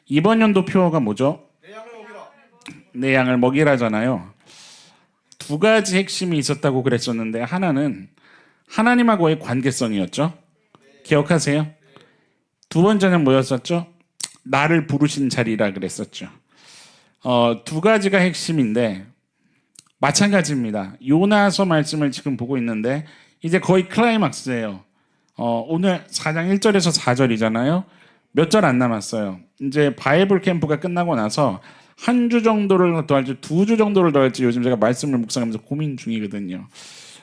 이번 연도 표어가 뭐죠? 내 양을 먹이라. 내 양을 먹이라잖아요. 두 가지 핵심이 있었다고 그랬었는데 하나는 하나님하고의 관계성이었죠. 기억하세요? 두 번째는 뭐였었죠? 나를 부르신 자리라 그랬었죠. 두 가지가 핵심인데 마찬가지입니다. 요나서 말씀을 지금 보고 있는데 이제 거의 클라이막스예요. 오늘 4장 1절에서 4절이잖아요. 몇 절 안 남았어요. 이제 바이블 캠프가 끝나고 나서 한 주 정도를 더 할지 두 주 정도를 더 할지 요즘 제가 말씀을 묵상하면서 고민 중이거든요.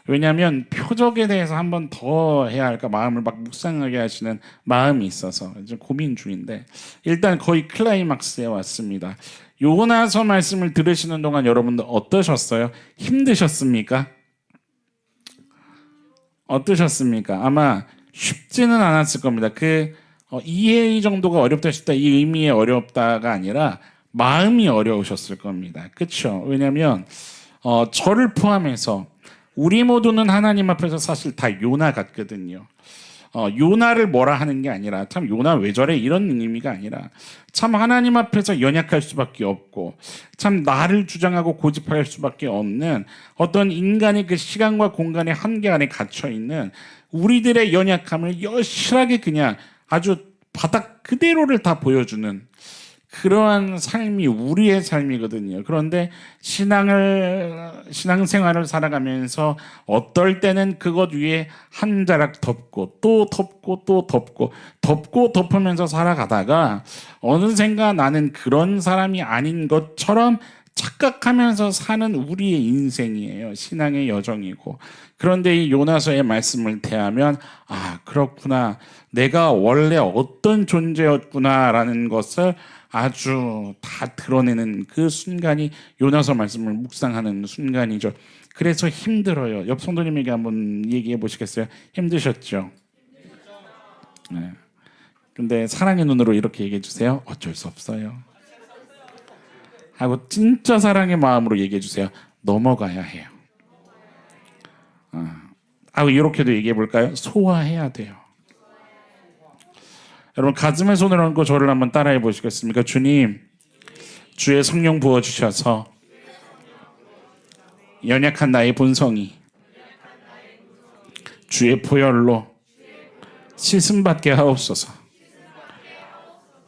왜냐하면 표적에 대해서 한 번 더 해야 할까 마음을 막 묵상하게 하시는 마음이 있어서 이제 고민 중인데 일단 거의 클라이막스에 왔습니다. 요나서 말씀을 들으시는 동안 여러분들 어떠셨어요? 힘드셨습니까? 어떠셨습니까? 아마 쉽지는 않았을 겁니다. 이해 정도가 어렵다 싶다 이 의미의 어렵다가 아니라 마음이 어려우셨을 겁니다. 그렇죠? 왜냐하면 저를 포함해서 우리 모두는 하나님 앞에서 사실 다 요나 같거든요. 요나를 뭐라 하는 게 아니라 참 요나 왜 저래 이런 의미가 아니라 참 하나님 앞에서 연약할 수밖에 없고 참 나를 주장하고 고집할 수밖에 없는 어떤 인간의 그 시간과 공간의 한계 안에 갇혀 있는 우리들의 연약함을 여실하게 그냥 아주 바닥 그대로를 다 보여주는 그러한 삶이 우리의 삶이거든요. 그런데 신앙생활을 살아가면서 어떨 때는 그것 위에 한 자락 덮고 또 덮고 또 덮고 덮고 덮으면서 살아가다가 어느샌가 나는 그런 사람이 아닌 것처럼 착각하면서 사는 우리의 인생이에요. 신앙의 여정이고. 그런데 이 요나서의 말씀을 대하면 그렇구나. 내가 원래 어떤 존재였구나라는 것을 아주 다 드러내는 그 순간이 요나서 말씀을 묵상하는 순간이죠. 그래서 힘들어요. 옆 성도님에게 한번 얘기해 보시겠어요? 힘드셨죠? 네. 근데 사랑의 눈으로 이렇게 얘기해 주세요. 어쩔 수 없어요. 하고 진짜 사랑의 마음으로 얘기해 주세요. 넘어가야 해요. 하고 이렇게도 얘기해 볼까요? 소화해야 돼요. 여러분 가슴에 손을 얹고 저를 한번 따라해 보시겠습니까? 주님, 주의 성령 부어주셔서 연약한 나의 본성이 주의 보혈로 씻음받게 하옵소서.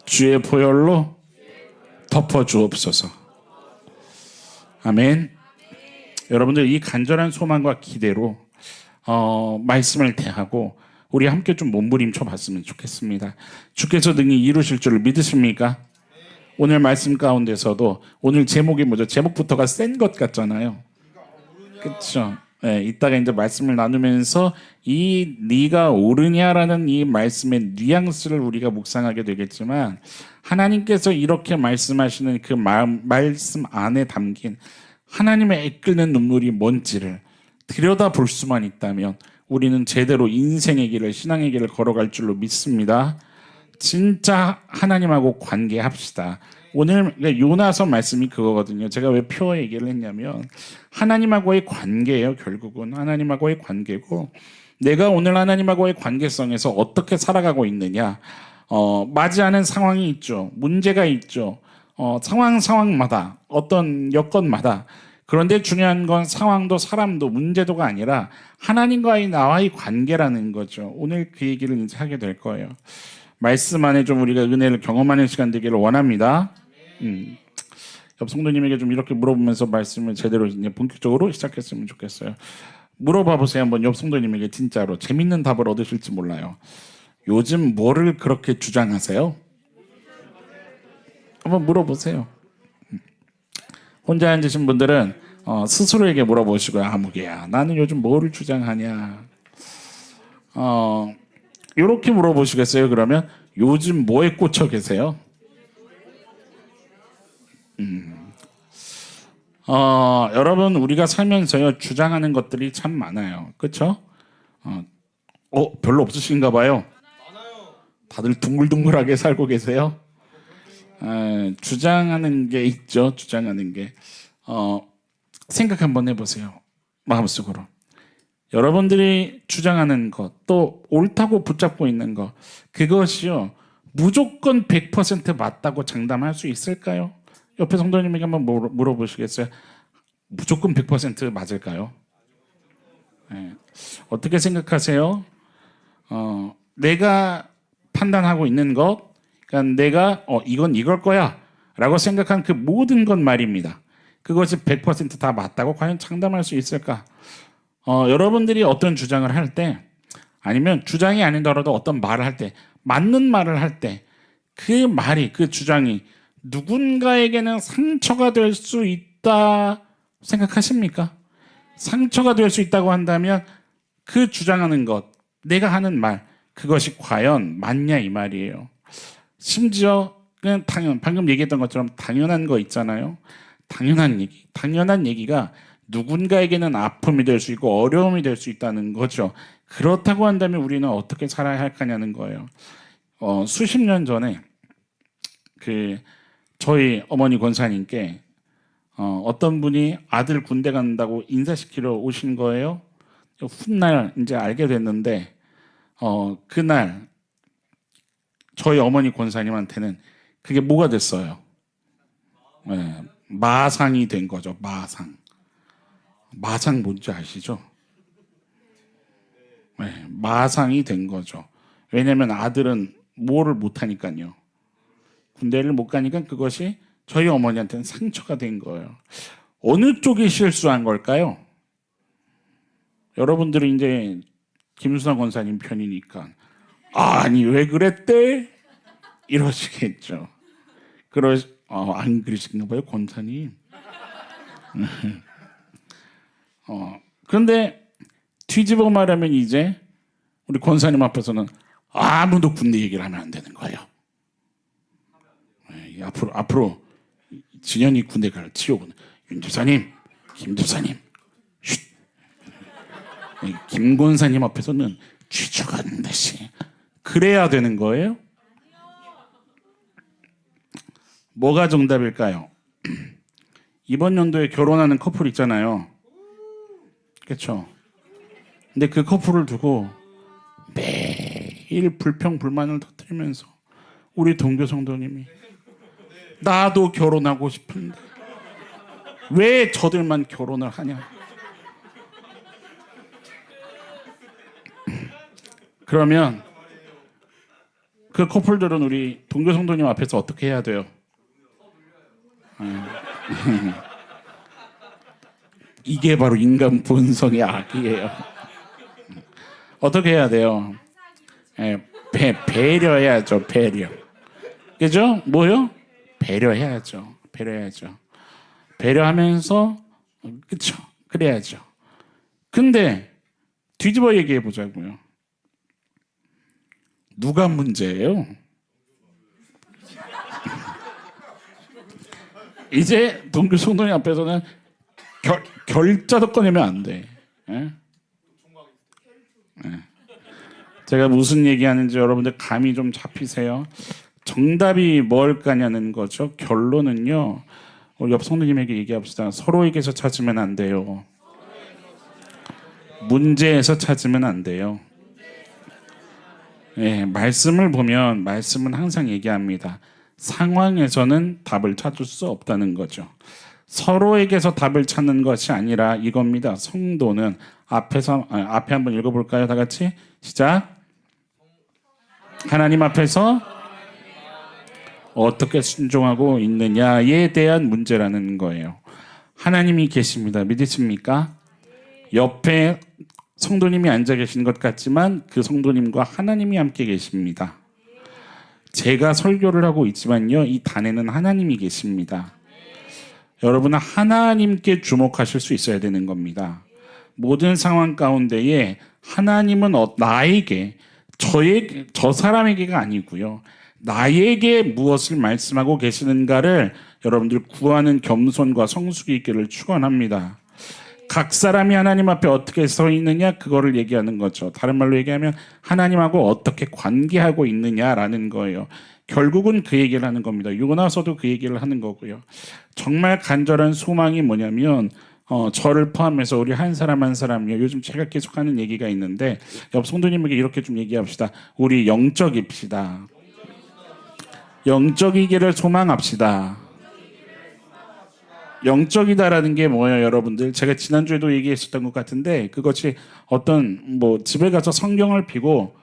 주의 보혈로 덮어주옵소서. 아멘. 여러분들 이 간절한 소망과 기대로 말씀을 대하고 우리 함께 좀 몸부림쳐 봤으면 좋겠습니다. 주께서 능히 이루실 줄 믿으십니까? 오늘 말씀 가운데서도 오늘 제목이 뭐죠? 제목부터가 센 것 같잖아요. 그렇죠? 네, 이따가 이제 말씀을 나누면서 이 네가 옳으냐라는 이 말씀의 뉘앙스를 우리가 묵상하게 되겠지만 하나님께서 이렇게 말씀하시는 그 말씀 안에 담긴 하나님의 애끓는 눈물이 뭔지를 들여다볼 수만 있다면 우리는 제대로 인생의 길을 신앙의 길을 걸어갈 줄로 믿습니다. 진짜 하나님하고 관계합시다. 오늘 요나서 말씀이 그거거든요. 제가 왜 표 얘기를 했냐면 하나님하고의 관계예요. 결국은 하나님하고의 관계고 내가 오늘 하나님하고의 관계성에서 어떻게 살아가고 있느냐. 맞이하는 상황이 있죠. 문제가 있죠. 상황마다 어떤 여건마다 그런데 중요한 건 상황도 사람도 문제도가 아니라 하나님과의 나와의 관계라는 거죠. 오늘 그 얘기를 이제 하게 될 거예요. 말씀 안에 좀 우리가 은혜를 경험하는 시간 되기를 원합니다. 옆 성도님에게 좀 이렇게 물어보면서 말씀을 제대로 이제 본격적으로 시작했으면 좋겠어요. 물어봐 보세요. 한번 옆 성도님에게 진짜로 재밌는 답을 얻으실지 몰라요. 요즘 뭐를 그렇게 주장하세요? 한번 물어보세요. 혼자 앉으신 분들은 스스로에게 물어보시고요. 아무개야 나는 요즘 뭐를 주장하냐. 이렇게 물어보시겠어요? 그러면 요즘 뭐에 꽂혀 계세요? 여러분 우리가 살면서요 주장하는 것들이 참 많아요. 그렇죠? 별로 없으신가 봐요. 다들 둥글둥글하게 살고 계세요. 주장하는 게 있죠. 주장하는 게 생각 한번 해보세요. 마음속으로 여러분들이 주장하는 것 또 옳다고 붙잡고 있는 것 그것이요 무조건 100% 맞다고 장담할 수 있을까요? 옆에 성도님에게 한번 물어보시겠어요? 무조건 100% 맞을까요? 네. 어떻게 생각하세요? 내가 판단하고 있는 것, 그러니까 내가 이건 이걸 거야 라고 생각한 그 모든 것 말입니다. 그것이 100%다 맞다고 과연 장담할 수 있을까? 여러분들이 어떤 주장을 할 때, 아니면 주장이 아니더라도 어떤 말을 할 때, 맞는 말을 할 때, 그 말이, 그 주장이 누군가에게는 상처가 될 수 있다 생각하십니까? 상처가 될 수 있다고 한다면 그 주장하는 것, 내가 하는 말, 그것이 과연 맞냐 이 말이에요. 심지어 그냥 방금 얘기했던 것처럼 당연한 거 있잖아요. 당연한 얘기가 누군가에게는 아픔이 될 수 있고 어려움이 될 수 있다는 거죠. 그렇다고 한다면 우리는 어떻게 살아야 할 거냐는 거예요. 수십 년 전에 저희 어머니 권사님께 어떤 분이 아들 군대 간다고 인사시키러 오신 거예요. 훗날 이제 알게 됐는데 그날 저희 어머니 권사님한테는 그게 뭐가 됐어요? 네, 마상이 된 거죠. 마상 뭔지 아시죠? 네, 마상이 된 거죠. 왜냐하면 아들은 뭐를 못하니까요. 군대를 못 가니까 그것이 저희 어머니한테는 상처가 된 거예요. 어느 쪽이 실수한 걸까요? 여러분들은 이제 김수남 권사님 편이니까 아니 왜 그랬대? 이러시겠죠. 안 그러시나 봐요 권사님. 그런데 뒤집어 말하면 이제 우리 권사님 앞에서는 아무도 군대 얘기를 하면 안 되는 거예요. 앞으로 진현이 군대 갈 치료군. 윤 집사님, 김 집사님, 쉿. 김 권사님 앞에서는 쥐죽은 듯이 그래야 되는 거예요? 뭐가 정답일까요? 이번 연도에 결혼하는 커플 있잖아요. 그렇죠? 근데 그 커플을 두고 매일 불평불만을 터뜨리면서 우리 동교 성도님이 나도 결혼하고 싶은데 왜 저들만 결혼을 하냐? 그러면 그 커플들은 우리 동교 성도님 앞에서 어떻게 해야 돼요? 이게 바로 인간 본성의 악이에요. 어떻게 해야 돼요? 배려해야죠. 배려. 그죠? 뭐요? 배려해야죠. 배려하면서 그쵸? 그래야죠. 근데 뒤집어 얘기해 보자고요. 누가 문제예요? 이제 동교 성도님 앞에서는 결자도 꺼내면 안 돼. 예? 제가 무슨 얘기하는지 여러분들 감이 좀 잡히세요? 정답이 뭘까냐는 거죠. 결론은요. 우리 옆 성도님에게 얘기합시다. 서로에게서 찾으면 안 돼요. 문제에서 찾으면 안 돼요. 예, 말씀을 보면 말씀은 항상 얘기합니다. 상황에서는 답을 찾을 수 없다는 거죠. 서로에게서 답을 찾는 것이 아니라 이겁니다. 성도는 앞에 한번 읽어볼까요? 다 같이 시작. 하나님 앞에서 어떻게 순종하고 있느냐에 대한 문제라는 거예요. 하나님이 계십니다. 믿으십니까? 옆에 성도님이 앉아 계신 것 같지만 그 성도님과 하나님이 함께 계십니다. 제가 설교를 하고 있지만요, 이 단에는 하나님이 계십니다. 여러분은 하나님께 주목하실 수 있어야 되는 겁니다. 모든 상황 가운데에 하나님은 나에게, 저 사람에게가 아니고요, 나에게 무엇을 말씀하고 계시는가를 여러분들 구하는 겸손과 성숙이 있기를 축원합니다. 각 사람이 하나님 앞에 어떻게 서 있느냐, 그거를 얘기하는 거죠. 다른 말로 얘기하면 하나님하고 어떻게 관계하고 있느냐라는 거예요. 결국은 그 얘기를 하는 겁니다. 요나서도 그 얘기를 하는 거고요. 정말 간절한 소망이 뭐냐면 저를 포함해서 우리 한 사람 한 사람이요. 요즘 제가 계속 하는 얘기가 있는데 옆 성도님에게 이렇게 좀 얘기합시다. 우리 영적입시다. 영적이기를 소망합시다. 영적이다라는 게 뭐예요, 여러분들? 제가 지난주에도 얘기했었던 것 같은데 그것이 어떤 뭐 집에 가서 성경을 펴고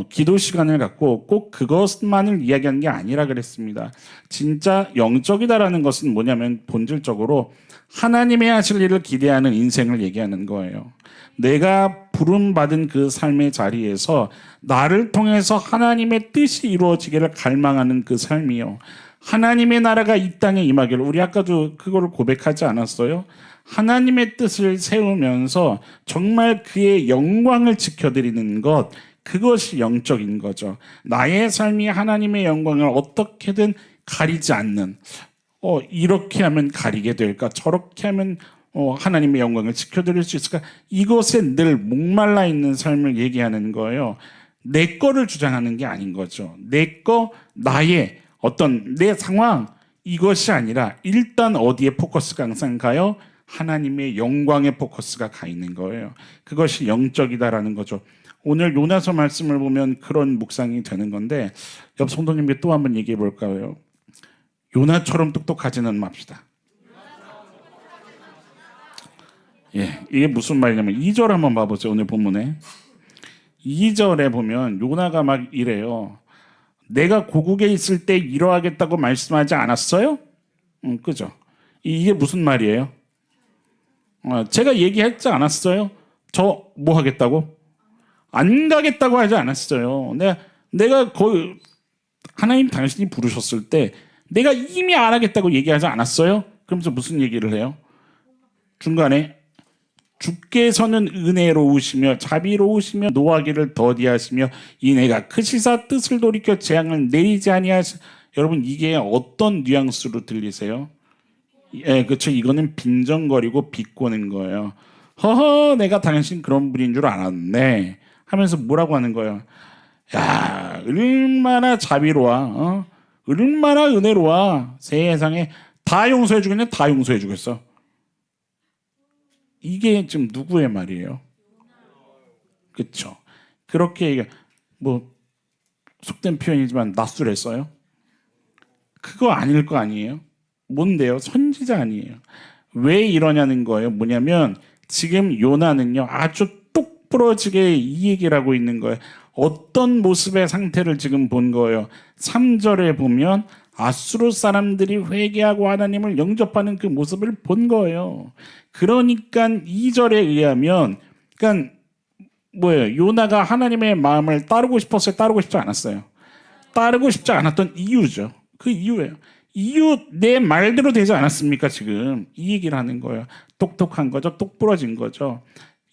기도 시간을 갖고 꼭 그것만을 이야기하는 게 아니라 그랬습니다. 진짜 영적이다라는 것은 뭐냐면 본질적으로 하나님의 하실 일을 기대하는 인생을 얘기하는 거예요. 내가 부름받은 그 삶의 자리에서 나를 통해서 하나님의 뜻이 이루어지기를 갈망하는 그 삶이요. 하나님의 나라가 이 땅에 임하기를, 우리 아까도 그거를 고백하지 않았어요? 하나님의 뜻을 세우면서 정말 그의 영광을 지켜드리는 것, 그것이 영적인 거죠. 나의 삶이 하나님의 영광을 어떻게든 가리지 않는, 이렇게 하면 가리게 될까, 저렇게 하면 하나님의 영광을 지켜드릴 수 있을까, 이것에 늘 목말라 있는 삶을 얘기하는 거예요. 내 거를 주장하는 게 아닌 거죠. 내 거, 나의 어떤 내 상황, 이것이 아니라 일단 어디에 포커스가 항상 가요? 하나님의 영광의 포커스가 가 있는 거예요. 그것이 영적이다라는 거죠. 오늘 요나서 말씀을 보면 그런 묵상이 되는 건데, 옆 성도님께 또 한번 얘기해 볼까요? 요나처럼 똑똑하지는 맙시다. 예, 이게 무슨 말이냐면 2절 한번 봐보세요. 오늘 본문에 2절에 보면 요나가 막 이래요. 내가 고국에 있을 때 이러하겠다고 말씀하지 않았어요? 그죠? 이게 무슨 말이에요? 제가 얘기했지 않았어요? 저 뭐 하겠다고? 안 가겠다고 하지 않았어요. 내가 거의 하나님 당신이 부르셨을 때 내가 이미 안 하겠다고 얘기하지 않았어요? 그러면서 무슨 얘기를 해요? 중간에 주께서는 은혜로우시며 자비로우시며 노하기를 더디하시며 이내가 크시사 뜻을 돌이켜 재앙을 내리지 아니하시. 여러분, 이게 어떤 뉘앙스로 들리세요? 예, 그렇죠. 이거는 빈정거리고 비꼬는 거예요. 허허, 내가 당신 그런 분인 줄 알았네 하면서 뭐라고 하는 거예요? 야, 얼마나 자비로워, 얼마나 은혜로워. 세상에 다 용서해 주겠네. 다 용서해 주겠어. 이게 지금 누구의 말이에요? 그렇죠. 그렇게 뭐 속된 표현이지만 낯설했어요? 그거 아닐 거 아니에요? 뭔데요? 선지자 아니에요. 왜 이러냐는 거예요. 뭐냐면 지금 요나는요, 아주 똑 부러지게 이 얘기를 하고 있는 거예요. 어떤 모습의 상태를 지금 본 거예요. 3절에 보면 아수르 사람들이 회개하고 하나님을 영접하는 그 모습을 본 거예요. 그러니까 2절에 의하면, 그러니까 뭐예요? 요나가 하나님의 마음을 따르고 싶었어요? 따르고 싶지 않았어요? 따르고 싶지 않았던 이유죠. 그 이유예요. 이유, 내 말대로 되지 않았습니까? 지금 이 얘기를 하는 거예요. 똑똑한 거죠. 똑부러진 거죠.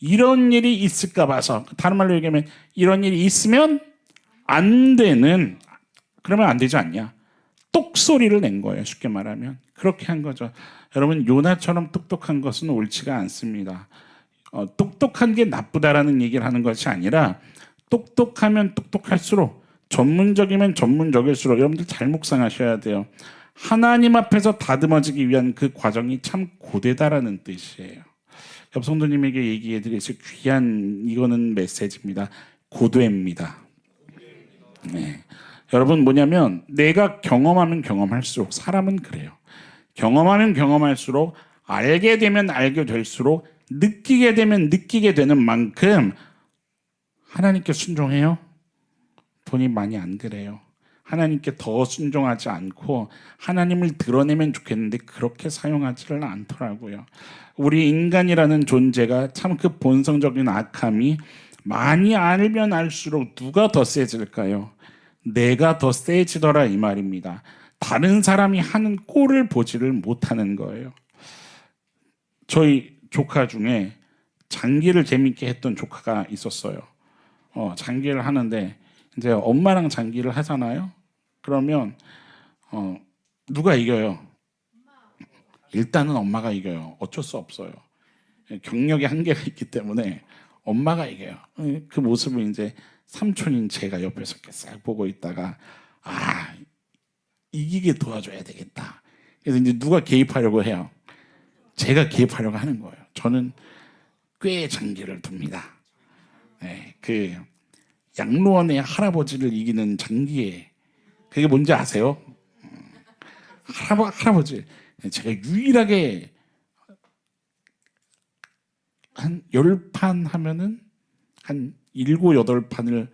이런 일이 있을까 봐서, 다른 말로 얘기하면 이런 일이 있으면 안 되는, 그러면 안 되지 않냐, 똑소리를 낸 거예요. 쉽게 말하면 그렇게 한 거죠. 여러분, 요나처럼 똑똑한 것은 옳지가 않습니다. 똑똑한 게 나쁘다라는 얘기를 하는 것이 아니라 똑똑하면 똑똑할수록, 전문적이면 전문적일수록 여러분들 잘 묵상하셔야 돼요. 하나님 앞에서 다듬어지기 위한 그 과정이 참 고되다라는 뜻이에요. 옆 성도님에게 얘기해 드릴 귀한 이거는 메시지입니다. 고되입니다. 네. 여러분, 뭐냐면 내가 경험하면 경험할수록, 사람은 그래요. 경험하면 경험할수록, 알게 되면 알게 될수록, 느끼게 되면 느끼게 되는 만큼 하나님께 순종해요? 돈이 많이 안 그래요. 하나님께 더 순종하지 않고 하나님을 드러내면 좋겠는데 그렇게 사용하지를 않더라고요. 우리 인간이라는 존재가 참 그 본성적인 악함이 많이 알면 알수록 누가 더 세질까요? 내가 더 세지더라, 이 말입니다. 다른 사람이 하는 꼴을 보지를 못하는 거예요. 저희 조카 중에 장기를 재밌게 했던 조카가 있었어요. 장기를 하는데 이제 엄마랑 장기를 하잖아요. 그러면 누가 이겨요? 일단은 엄마가 이겨요. 어쩔 수 없어요. 경력의 한계가 있기 때문에 엄마가 이겨요. 그 모습을 이제 삼촌인 제가 옆에서 이렇게 싹 보고 있다가, 이기게 도와줘야 되겠다. 그래서 이제 누가 개입하려고 해요? 제가 개입하려고 하는 거예요. 저는 꽤 장기를 둡니다. 네, 그 양로원의 할아버지를 이기는 장기에 그게 뭔지 아세요? 할아버지. 제가 유일하게 한 10판 하면은 한 7, 8판을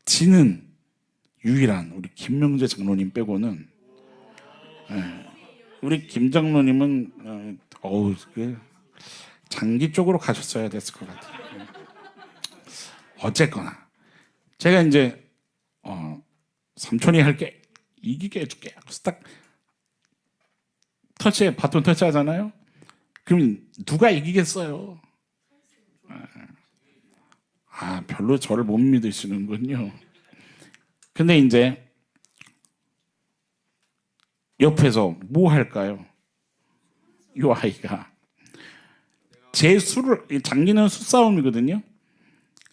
지는 유일한 우리 김명재 장로님 빼고는, 우리 김 장로님은 그 장기 쪽으로 가셨어야 됐을 것 같아요. 어쨌거나 제가 이제 삼촌이 할게, 이기게 해줄게. 그래서 딱 바톤 터치 하잖아요. 그럼 누가 이기겠어요? 별로 저를 못 믿으시는군요. 근데 이제 옆에서 뭐 할까요? 이 아이가 제 수를, 장기는 수싸움이거든요.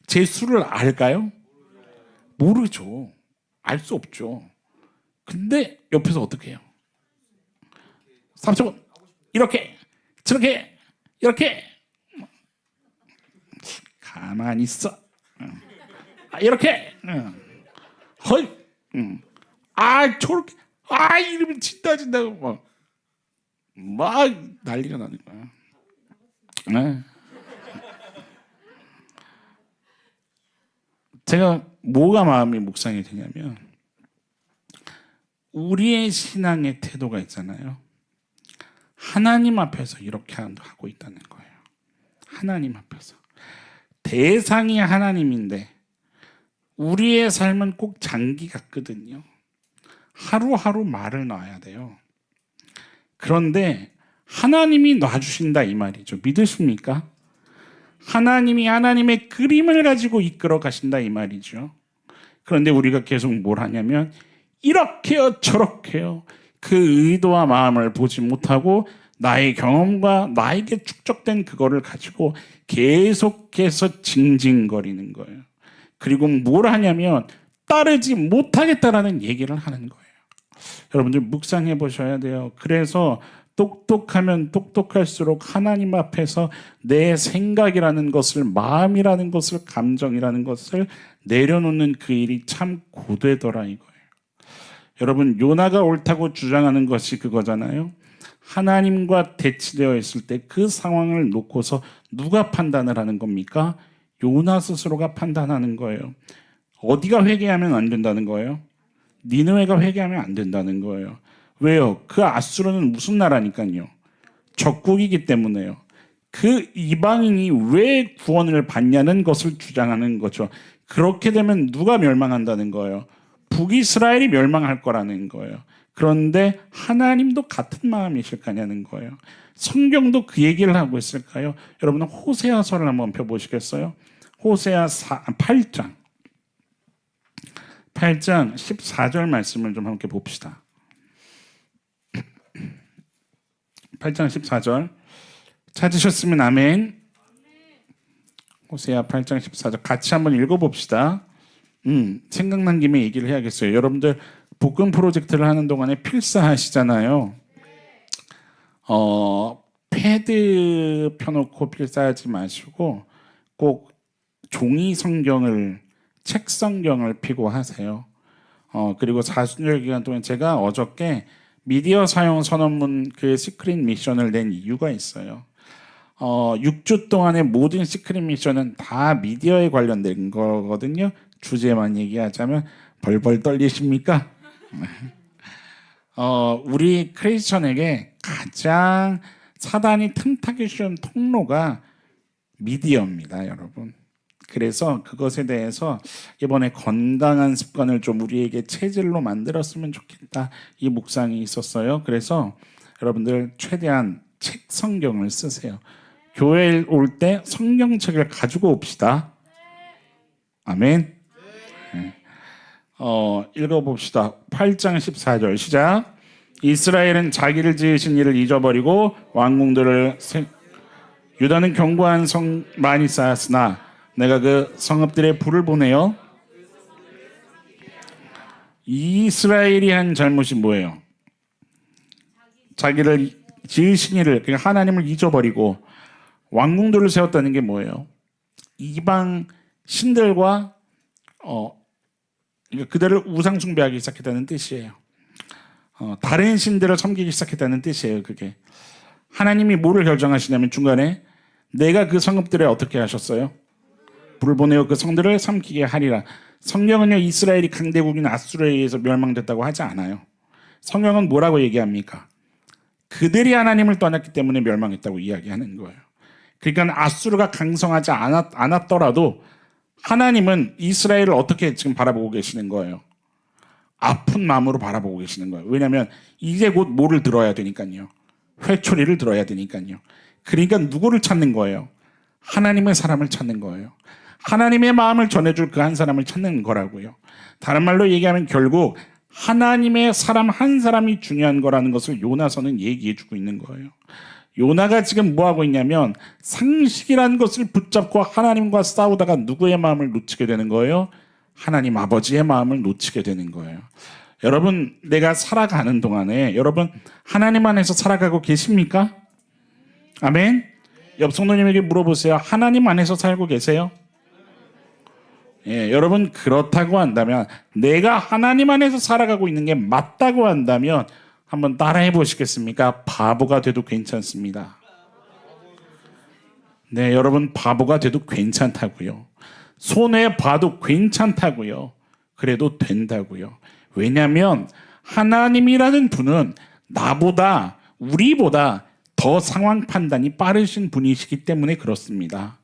제 수를 알까요? 모르죠. 알 수 없죠. 근데 옆에서 어떻게 해요? 삼촌 이렇게 저렇게 이렇게 가만히 있어. 이렇게 헐 저렇게 이러면 진다고 막 난리가 나는 거야. 제가 뭐가 마음이 묵상이 되냐면, 우리의 신앙의 태도가 있잖아요. 하나님 앞에서 이렇게 하고 있다는 거예요. 하나님 앞에서. 대상이 하나님인데 우리의 삶은 꼭 장기 같거든요. 하루하루 말을 놔야 돼요. 그런데 하나님이 놔주신다 이 말이죠. 믿으십니까? 하나님이 하나님의 그림을 가지고 이끌어 가신다 이 말이죠. 그런데 우리가 계속 뭘 하냐면 이렇게요 저렇게요, 그 의도와 마음을 보지 못하고 나의 경험과 나에게 축적된 그거를 가지고 계속해서 징징거리는 거예요. 그리고 뭘 하냐면 따르지 못하겠다라는 얘기를 하는 거예요. 여러분들 묵상해 보셔야 돼요. 그래서 똑똑하면 똑똑할수록 하나님 앞에서 내 생각이라는 것을, 마음이라는 것을, 감정이라는 것을 내려놓는 그 일이 참 고되더라 이거예요. 여러분, 요나가 옳다고 주장하는 것이 그거잖아요. 하나님과 대치되어 있을 때 그 상황을 놓고서 누가 판단을 하는 겁니까? 요나 스스로가 판단하는 거예요. 어디가 회개하면 안 된다는 거예요? 니느웨가 회개하면 안 된다는 거예요. 왜요? 그 아수르는 무슨 나라니까요? 적국이기 때문에요. 그 이방인이 왜 구원을 받냐는 것을 주장하는 거죠. 그렇게 되면 누가 멸망한다는 거예요? 북이스라엘이 멸망할 거라는 거예요. 그런데 하나님도 같은 마음이실 거냐는 거예요. 성경도 그 얘기를 하고 있을까요? 여러분 호세아서를 한번 펴보시겠어요? 호세아 8장 14절 말씀을 좀 함께 봅시다. 8장 14절 찾으셨으면 아멘. 호세아 8장 14절 같이 한번 읽어봅시다. 생각난 김에 얘기를 해야겠어요. 여러분들 복음 프로젝트를 하는 동안에 필사하시잖아요. 패드 펴놓고 필사하지 마시고 꼭 종이 성경을, 책 성경을 펴고 하세요. 그리고 4순절 기간 동안 제가 어저께 미디어 사용 선언문 그 시크릿 미션을 낸 이유가 있어요. 6주 동안의 모든 시크릿 미션은 다 미디어에 관련된 거거든요. 주제만 얘기하자면 벌벌 떨리십니까? 우리 크리스천에게 가장 사단이 틈타기 쉬운 통로가 미디어입니다, 여러분. 그래서 그것에 대해서 이번에 건강한 습관을 좀 우리에게 체질로 만들었으면 좋겠다, 이 묵상이 있었어요. 그래서 여러분들 최대한 책 성경을 쓰세요. 교회에 올 때 성경책을 가지고 옵시다. 아멘. 읽어봅시다. 8장 14절 시작. 이스라엘은 자기를 지으신 이를 잊어버리고 유다는 견고한 성 많이 쌓았으나 내가 그 성읍들의 불을 보내어. 이스라엘이 한 잘못이 뭐예요? 자기를 지으신 이를, 그러니까 하나님을 잊어버리고 왕궁들을 세웠다는 게 뭐예요? 이방 신들과 그러니까 그들을 우상 숭배하기 시작했다는 뜻이에요. 다른 신들을 섬기기 시작했다는 뜻이에요. 그게 하나님이 뭐를 결정하시냐면 중간에 내가 그 성읍들에 어떻게 하셨어요? 불을 보내어 그 성들을 삼키게 하리라. 성경은요 이스라엘이 강대국인 아수르에 의해서 멸망됐다고 하지 않아요. 성경은 뭐라고 얘기합니까? 그들이 하나님을 떠났기 때문에 멸망했다고 이야기하는 거예요. 그러니까 아수르가 강성하지 않았더라도 하나님은 이스라엘을 어떻게 지금 바라보고 계시는 거예요? 아픈 마음으로 바라보고 계시는 거예요. 왜냐하면 이제 곧 뭐를 들어야 되니까요. 회초리를 들어야 되니까요. 그러니까 누구를 찾는 거예요? 하나님의 사람을 찾는 거예요. 하나님의 마음을 전해줄 그 한 사람을 찾는 거라고요. 다른 말로 얘기하면 결국 하나님의 사람 한 사람이 중요한 거라는 것을 요나서는 얘기해주고 있는 거예요. 요나가 지금 뭐하고 있냐면 상식이라는 것을 붙잡고 하나님과 싸우다가 누구의 마음을 놓치게 되는 거예요? 하나님 아버지의 마음을 놓치게 되는 거예요. 여러분 내가 살아가는 동안에 여러분 하나님 안에서 살아가고 계십니까? 아멘. 옆 성도님에게 물어보세요. 하나님 안에서 살고 계세요? 예, 여러분 그렇다고 한다면 내가 하나님 안에서 살아가고 있는 게 맞다고 한다면 한번 따라해 보시겠습니까? 바보가 돼도 괜찮습니다. 네, 여러분 바보가 돼도 괜찮다고요. 손해 봐도 괜찮다고요. 그래도 된다고요. 왜냐하면 하나님이라는 분은 나보다 우리보다 더 상황 판단이 빠르신 분이시기 때문에 그렇습니다.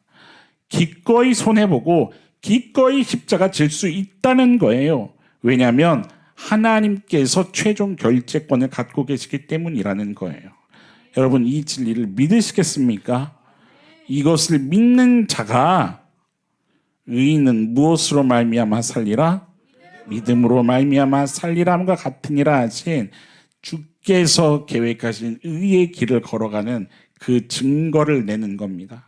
기꺼이 손해보고 기꺼이 십자가 질 수 있다는 거예요. 왜냐하면 하나님께서 최종 결재권을 갖고 계시기 때문이라는 거예요. 여러분 이 진리를 믿으시겠습니까? 이것을 믿는 자가 의인은 무엇으로 말미암아 살리라? 믿음으로 말미암아 살리람과 같으니라 하신 주께서 계획하신 의의 길을 걸어가는 그 증거를 내는 겁니다.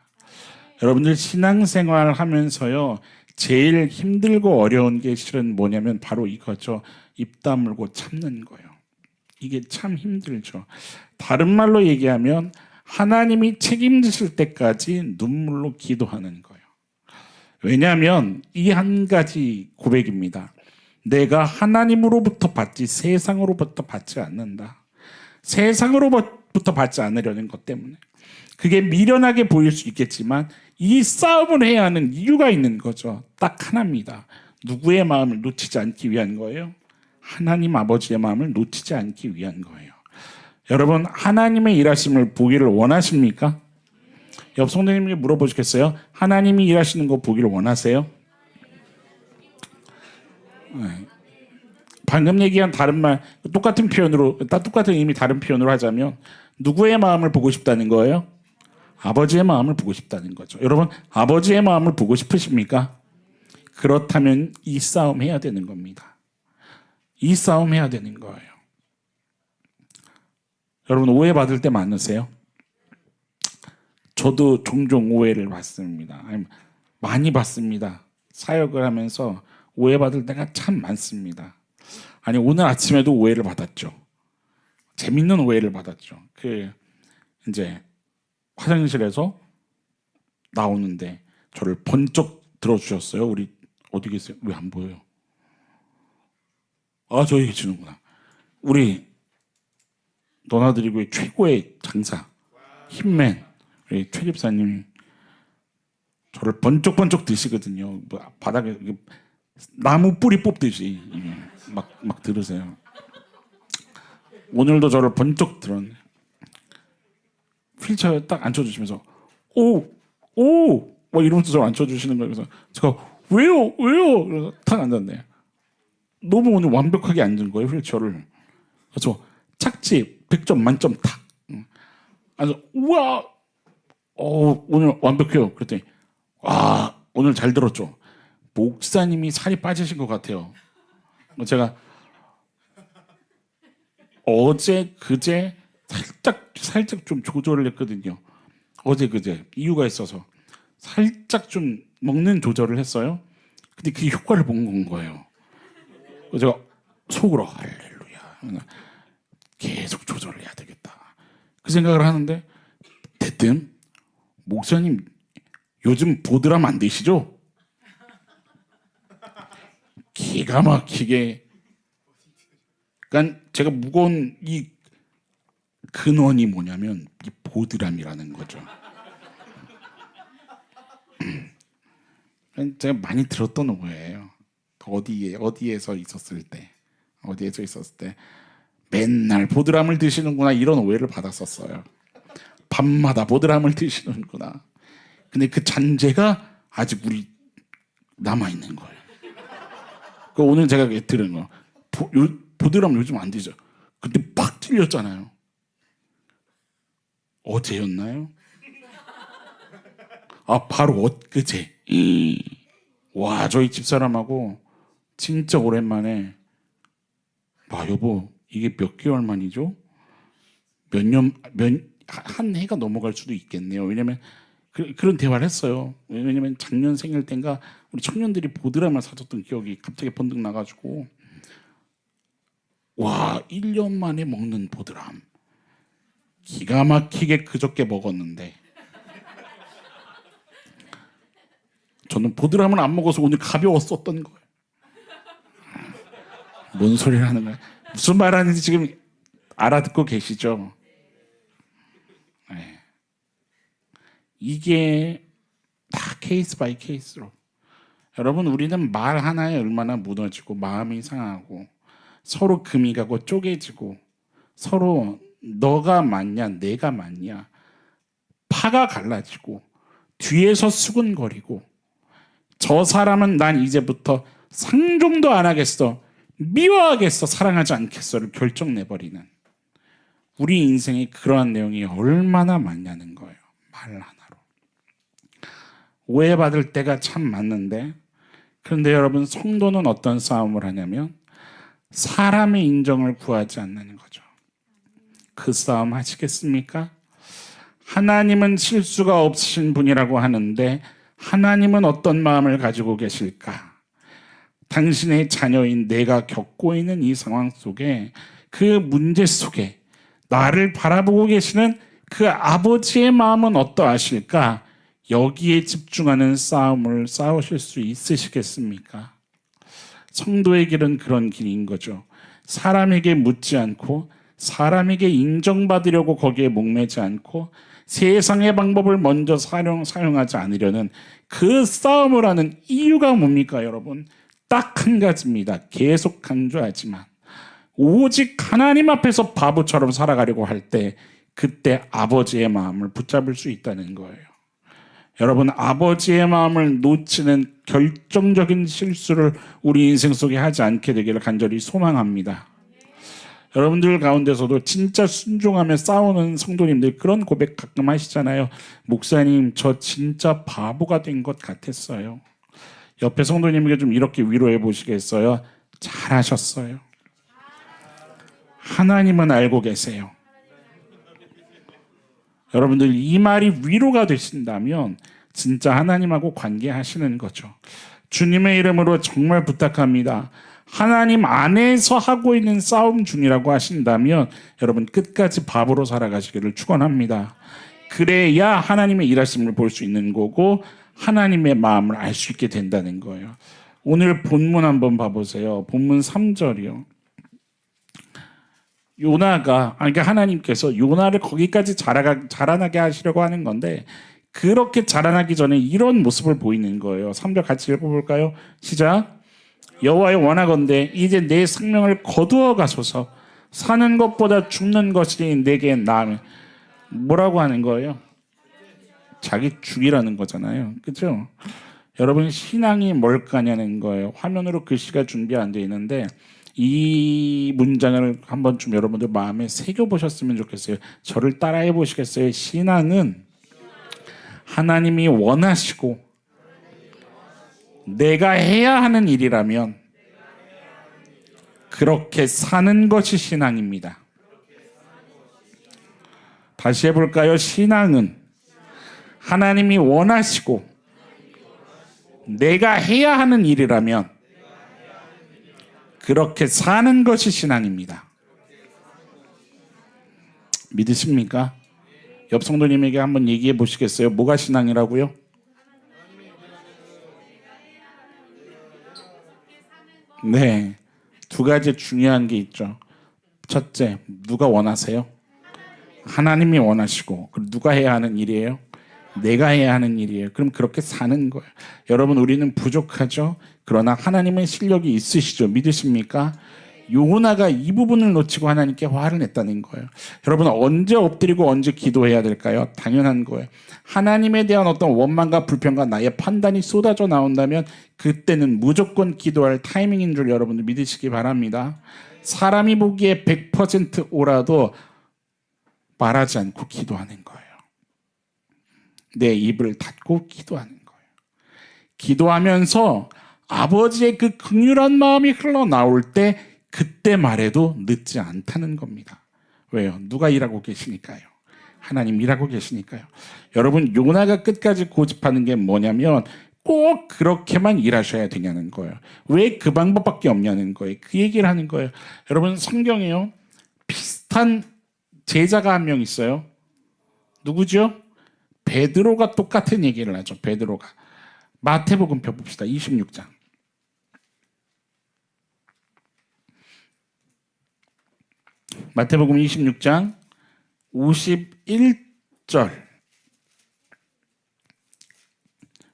여러분들 신앙생활 하면서요 제일 힘들고 어려운 게 실은 뭐냐면 바로 이거죠. 입 다물고 참는 거예요. 이게 참 힘들죠. 다른 말로 얘기하면 하나님이 책임지실 때까지 눈물로 기도하는 거예요. 왜냐하면 이 한 가지 고백입니다. 내가 하나님으로부터 받지 세상으로부터 받지 않는다. 세상으로부터 받지 않으려는 것 때문에. 그게 미련하게 보일 수 있겠지만 이 싸움을 해야 하는 이유가 있는 거죠. 딱 하나입니다. 누구의 마음을 놓치지 않기 위한 거예요? 하나님 아버지의 마음을 놓치지 않기 위한 거예요. 여러분 하나님의 일하심을 보기를 원하십니까? 옆 성도님에게 물어보시겠어요? 하나님이 일하시는 거 보기를 원하세요? 방금 얘기한 다른 말 똑같은 표현으로 똑같은 의미 다른 표현으로 하자면 누구의 마음을 보고 싶다는 거예요? 아버지의 마음을 보고 싶다는 거죠. 여러분 아버지의 마음을 보고 싶으십니까? 그렇다면 이 싸움 해야 되는 겁니다. 이 싸움 해야 되는 거예요. 여러분 오해받을 때 많으세요? 저도 종종 오해를 받습니다. 많이 받습니다. 사역을 하면서 오해받을 때가 참 많습니다. 아니 오늘 아침에도 오해를 받았죠. 재밌는 오해를 받았죠. 이제 화장실에서 나오는데 저를 번쩍 들어주셨어요. 우리 어디 계세요? 왜 안 보여요? 아 저기 계시는구나. 우리 너나드리고의 최고의 장사 힘맨 우리 최 집사님이 저를 번쩍번쩍 드시거든요. 바닥에 나무 뿌리 뽑듯이 막 들으세요. 오늘도 저를 번쩍 들었네. 휠체어에 딱 앉혀주시면서 오 막 이러면서 저를 앉혀주시는 거예요. 그래서 제가 왜요? 그래서 탁 앉았네. 너무 오늘 완벽하게 앉은 거예요 휠체어를. 그래서 착지 100점 만점 탁. 그래서 우와 오늘 완벽해요. 그랬더니 오늘 잘 들었죠. 목사님이 살이 빠지신 것 같아요. 제가 어제 그제 살짝 좀 조절을 했거든요. 어제 그제 이유가 있어서 살짝 좀 먹는 조절을 했어요. 근데 그게 효과를 본 거예요. 제가 속으로 할렐루야 계속 조절을 해야 되겠다 그 생각을 하는데 대뜸 목사님 요즘 보드람 안 되시죠? 기가 막히게, 그러니까 제가 무거운 이 근원이 뭐냐면 이 보드람이라는 거죠. 제가 많이 들었던 오해예요. 어디에서 있었을 때 맨날 보드람을 드시는구나, 이런 오해를 받았었어요. 밤마다 보드람을 드시는구나. 근데 그 잔재가 아직 우리 남아 있는 거예요. 그 오늘 제가 들은 거, 보드람 요즘 안 되죠. 그때 팍 찔렸잖아요. 어제였나요? 바로 엊그제. 와, 저희 집사람하고 진짜 오랜만에, 여보, 이게 몇 개월 만이죠? 한 해가 넘어갈 수도 있겠네요. 왜냐면 그런 대화를 했어요. 왜냐면 작년 생일 때인가 우리 청년들이 보드람을 사줬던 기억이 갑자기 번뜩 나가지고, 와, 1년 만에 먹는 보드람. 기가 막히게 그저께 먹었는데, 저는 보드람을 안 먹어서 오늘 가벼웠었던 거예요. 뭔 소리를 하는 거야? 무슨 말 하는지 지금 알아듣고 계시죠? 네. 이게 다 케이스 바이 케이스로. 여러분, 우리는 말 하나에 얼마나 무너지고 마음이 상하고 서로 금이 가고 쪼개지고 서로 너가 맞냐 내가 맞냐 파가 갈라지고 뒤에서 수근거리고, 저 사람은 난 이제부터 상종도 안 하겠어, 미워하겠어, 사랑하지 않겠어를 결정내버리는 우리 인생에 그러한 내용이 얼마나 많냐는 거예요. 말 하나로 오해받을 때가 참 많은데, 그런데 여러분, 성도는 어떤 싸움을 하냐면 사람의 인정을 구하지 않는 거죠. 그 싸움 하시겠습니까? 하나님은 실수가 없으신 분이라고 하는데 하나님은 어떤 마음을 가지고 계실까? 당신의 자녀인 내가 겪고 있는 이 상황 속에, 그 문제 속에 나를 바라보고 계시는 그 아버지의 마음은 어떠하실까? 여기에 집중하는 싸움을 싸우실 수 있으시겠습니까? 성도의 길은 그런 길인 거죠. 사람에게 묻지 않고 사람에게 인정받으려고 거기에 목매지 않고 세상의 방법을 먼저 사용하지 않으려는 그 싸움을 하는 이유가 뭡니까, 여러분? 딱 한 가지입니다. 계속 강조하지만 오직 하나님 앞에서 바보처럼 살아가려고 할 때, 그때 아버지의 마음을 붙잡을 수 있다는 거예요. 여러분, 아버지의 마음을 놓치는 결정적인 실수를 우리 인생 속에 하지 않게 되기를 간절히 소망합니다. 여러분들 가운데서도 진짜 순종하며 싸우는 성도님들 그런 고백 가끔 하시잖아요. 목사님, 저 진짜 바보가 된 것 같았어요. 옆에 성도님에게 좀 이렇게 위로해 보시겠어요? 잘하셨어요. 하나님은 알고 계세요. 여러분들, 이 말이 위로가 되신다면 진짜 하나님하고 관계하시는 거죠. 주님의 이름으로 정말 부탁합니다. 하나님 안에서 하고 있는 싸움 중이라고 하신다면 여러분, 끝까지 바보로 살아가시기를 축원합니다. 그래야 하나님의 일하심을 볼 수 있는 거고 하나님의 마음을 알 수 있게 된다는 거예요. 오늘 본문 한번 봐보세요. 본문 3절이요. 요나가, 그러니까 하나님께서 요나를 거기까지 자라나게 하시려고 하는 건데, 그렇게 자라나기 전에 이런 모습을 보이는 거예요. 3절 같이 읽어볼까요? 시작. 여호와여, 원하건대 이제 내 생명을 거두어 가소서. 사는 것보다 죽는 것이 내게 나으면. 뭐라고 하는 거예요? 자기 죽이라는 거잖아요. 그렇죠? 여러분, 신앙이 뭘까냐는 거예요. 화면으로 글씨가 준비 안 되어 있는데 이 문장을 한번 좀 여러분들 마음에 새겨보셨으면 좋겠어요. 저를 따라해 보시겠어요? 신앙은 하나님이 원하시고 내가 해야 하는 일이라면 그렇게 사는 것이 신앙입니다. 다시 해볼까요? 신앙은 하나님이 원하시고 내가 해야 하는 일이라면 그렇게 사는 것이 신앙입니다. 믿으십니까? 옆 성도님에게 한번 얘기해 보시겠어요? 뭐가 신앙이라고요? 네, 두 가지 중요한 게 있죠. 첫째, 누가 원하세요? 하나님이 원하시고, 그럼 누가 해야 하는 일이에요? 내가 해야 하는 일이에요. 그럼 그렇게 사는 거예요. 여러분, 우리는 부족하죠. 그러나 하나님의 실력이 있으시죠. 믿으십니까? 요나가 이 부분을 놓치고 하나님께 화를 냈다는 거예요. 여러분, 언제 엎드리고 언제 기도해야 될까요? 당연한 거예요. 하나님에 대한 어떤 원망과 불평과 나의 판단이 쏟아져 나온다면 그때는 무조건 기도할 타이밍인 줄 여러분들 믿으시기 바랍니다. 사람이 보기에 100% 오라도 말하지 않고 기도하는 거예요. 내 입을 닫고 기도하는 거예요. 기도하면서 아버지의 그 긍휼한 마음이 흘러나올 때 그때 말해도 늦지 않다는 겁니다. 왜요? 누가 일하고 계시니까요. 하나님 일하고 계시니까요. 여러분, 요나가 끝까지 고집하는 게 뭐냐면 꼭 그렇게만 일하셔야 되냐는 거예요. 왜 그 방법밖에 없냐는 거예요. 그 얘기를 하는 거예요. 여러분, 성경에요, 비슷한 제자가 한 명 있어요. 누구죠? 베드로가 똑같은 얘기를 하죠. 베드로가. 마태복음 펴봅시다. 26장. 마태복음 26장 51절.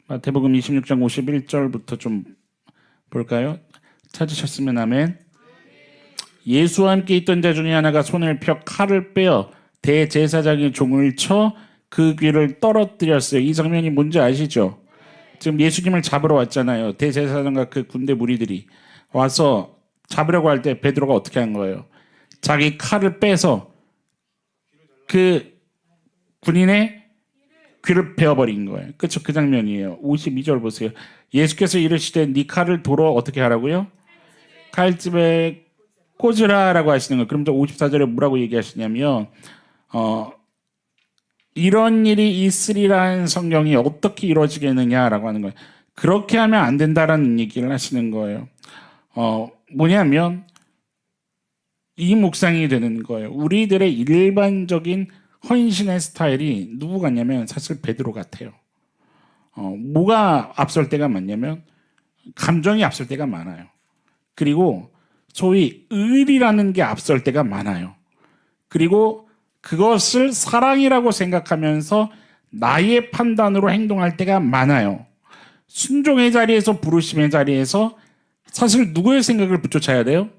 마태복음 26장 51절부터 좀 볼까요? 찾으셨으면 아멘. 예수와 함께 있던 자 중에 하나가 손을 펴 칼을 빼어 대제사장의 종을 쳐 그 귀를 떨어뜨렸어요. 이 장면이 뭔지 아시죠? 지금 예수님을 잡으러 왔잖아요. 대제사장과 그 군대 무리들이 와서 잡으려고 할 때 베드로가 어떻게 한 거예요? 자기 칼을 빼서 그 군인의 귀를 베어버린 거예요. 그렇죠? 그 장면이에요. 52절 보세요. 예수께서 이르시되 네 칼을 도로 어떻게 하라고요? 칼집에 꽂으라라고 하시는 거예요. 그럼 저 54절에 뭐라고 얘기하시냐면 이런 일이 있으리라는 성경이 어떻게 이루어지겠느냐라고 하는 거예요. 그렇게 하면 안 된다라는 얘기를 하시는 거예요. 뭐냐면 이 묵상이 되는 거예요. 우리들의 일반적인 헌신의 스타일이 누구 같냐면 사실 베드로 같아요. 뭐가 앞설 때가 많냐면 감정이 앞설 때가 많아요. 그리고 소위 의리라는 게 앞설 때가 많아요. 그리고 그것을 사랑이라고 생각하면서 나의 판단으로 행동할 때가 많아요. 순종의 자리에서 부르심의 자리에서 사실 누구의 생각을 붙여쳐야 돼요?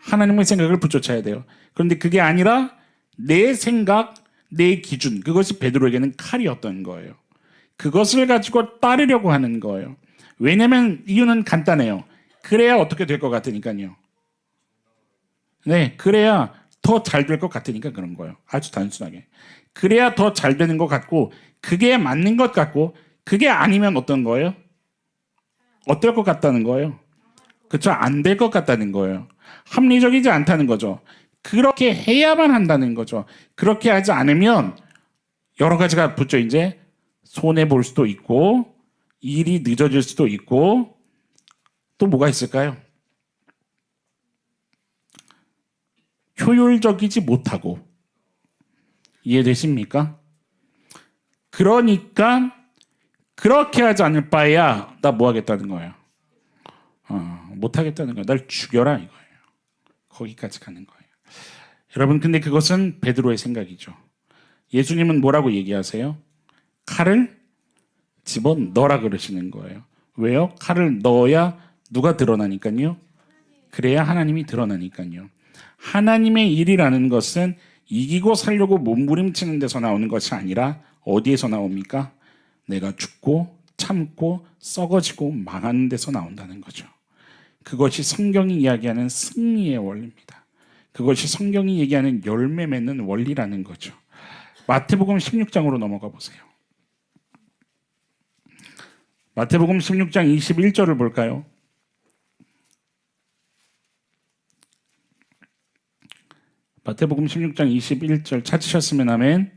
하나님의 생각을 붙여쳐야 돼요. 그런데 그게 아니라 내 생각, 내 기준, 그것이 베드로에게는 칼이었던 거예요. 그것을 가지고 따르려고 하는 거예요. 왜냐하면 이유는 간단해요. 그래야 어떻게 될 것 같으니까요. 네, 그래야 더 잘 될 것 같으니까 그런 거예요. 아주 단순하게. 그래야 더 잘 되는 것 같고 그게 맞는 것 같고 그게 아니면 어떤 거예요? 어떨 것 같다는 거예요? 그렇죠? 안 될 것 같다는 거예요. 합리적이지 않다는 거죠. 그렇게 해야만 한다는 거죠. 그렇게 하지 않으면 여러 가지가 붙죠. 이제 손해 볼 수도 있고 일이 늦어질 수도 있고 또 뭐가 있을까요? 효율적이지 못하고. 이해되십니까? 그러니까 그렇게 하지 않을 바에야 나 뭐 하겠다는 거예요? 못 하겠다는 거예요. 날 죽여라 이거예요. 거기까지 가는 거예요. 여러분, 근데 그것은 베드로의 생각이죠. 예수님은 뭐라고 얘기하세요? 칼을 집어 넣어라 그러시는 거예요. 왜요? 칼을 넣어야 누가 드러나니까요? 그래야 하나님이 드러나니까요. 하나님의 일이라는 것은 이기고 살려고 몸부림치는 데서 나오는 것이 아니라 어디에서 나옵니까? 내가 죽고 참고 썩어지고 망하는 데서 나온다는 거죠. 그것이 성경이 이야기하는 승리의 원리입니다. 그것이 성경이 얘기하는 열매 맺는 원리라는 거죠. 마태복음 16장으로 넘어가 보세요. 마태복음 16장 21절을 볼까요? 마태복음 16장 21절 찾으셨으면 아멘.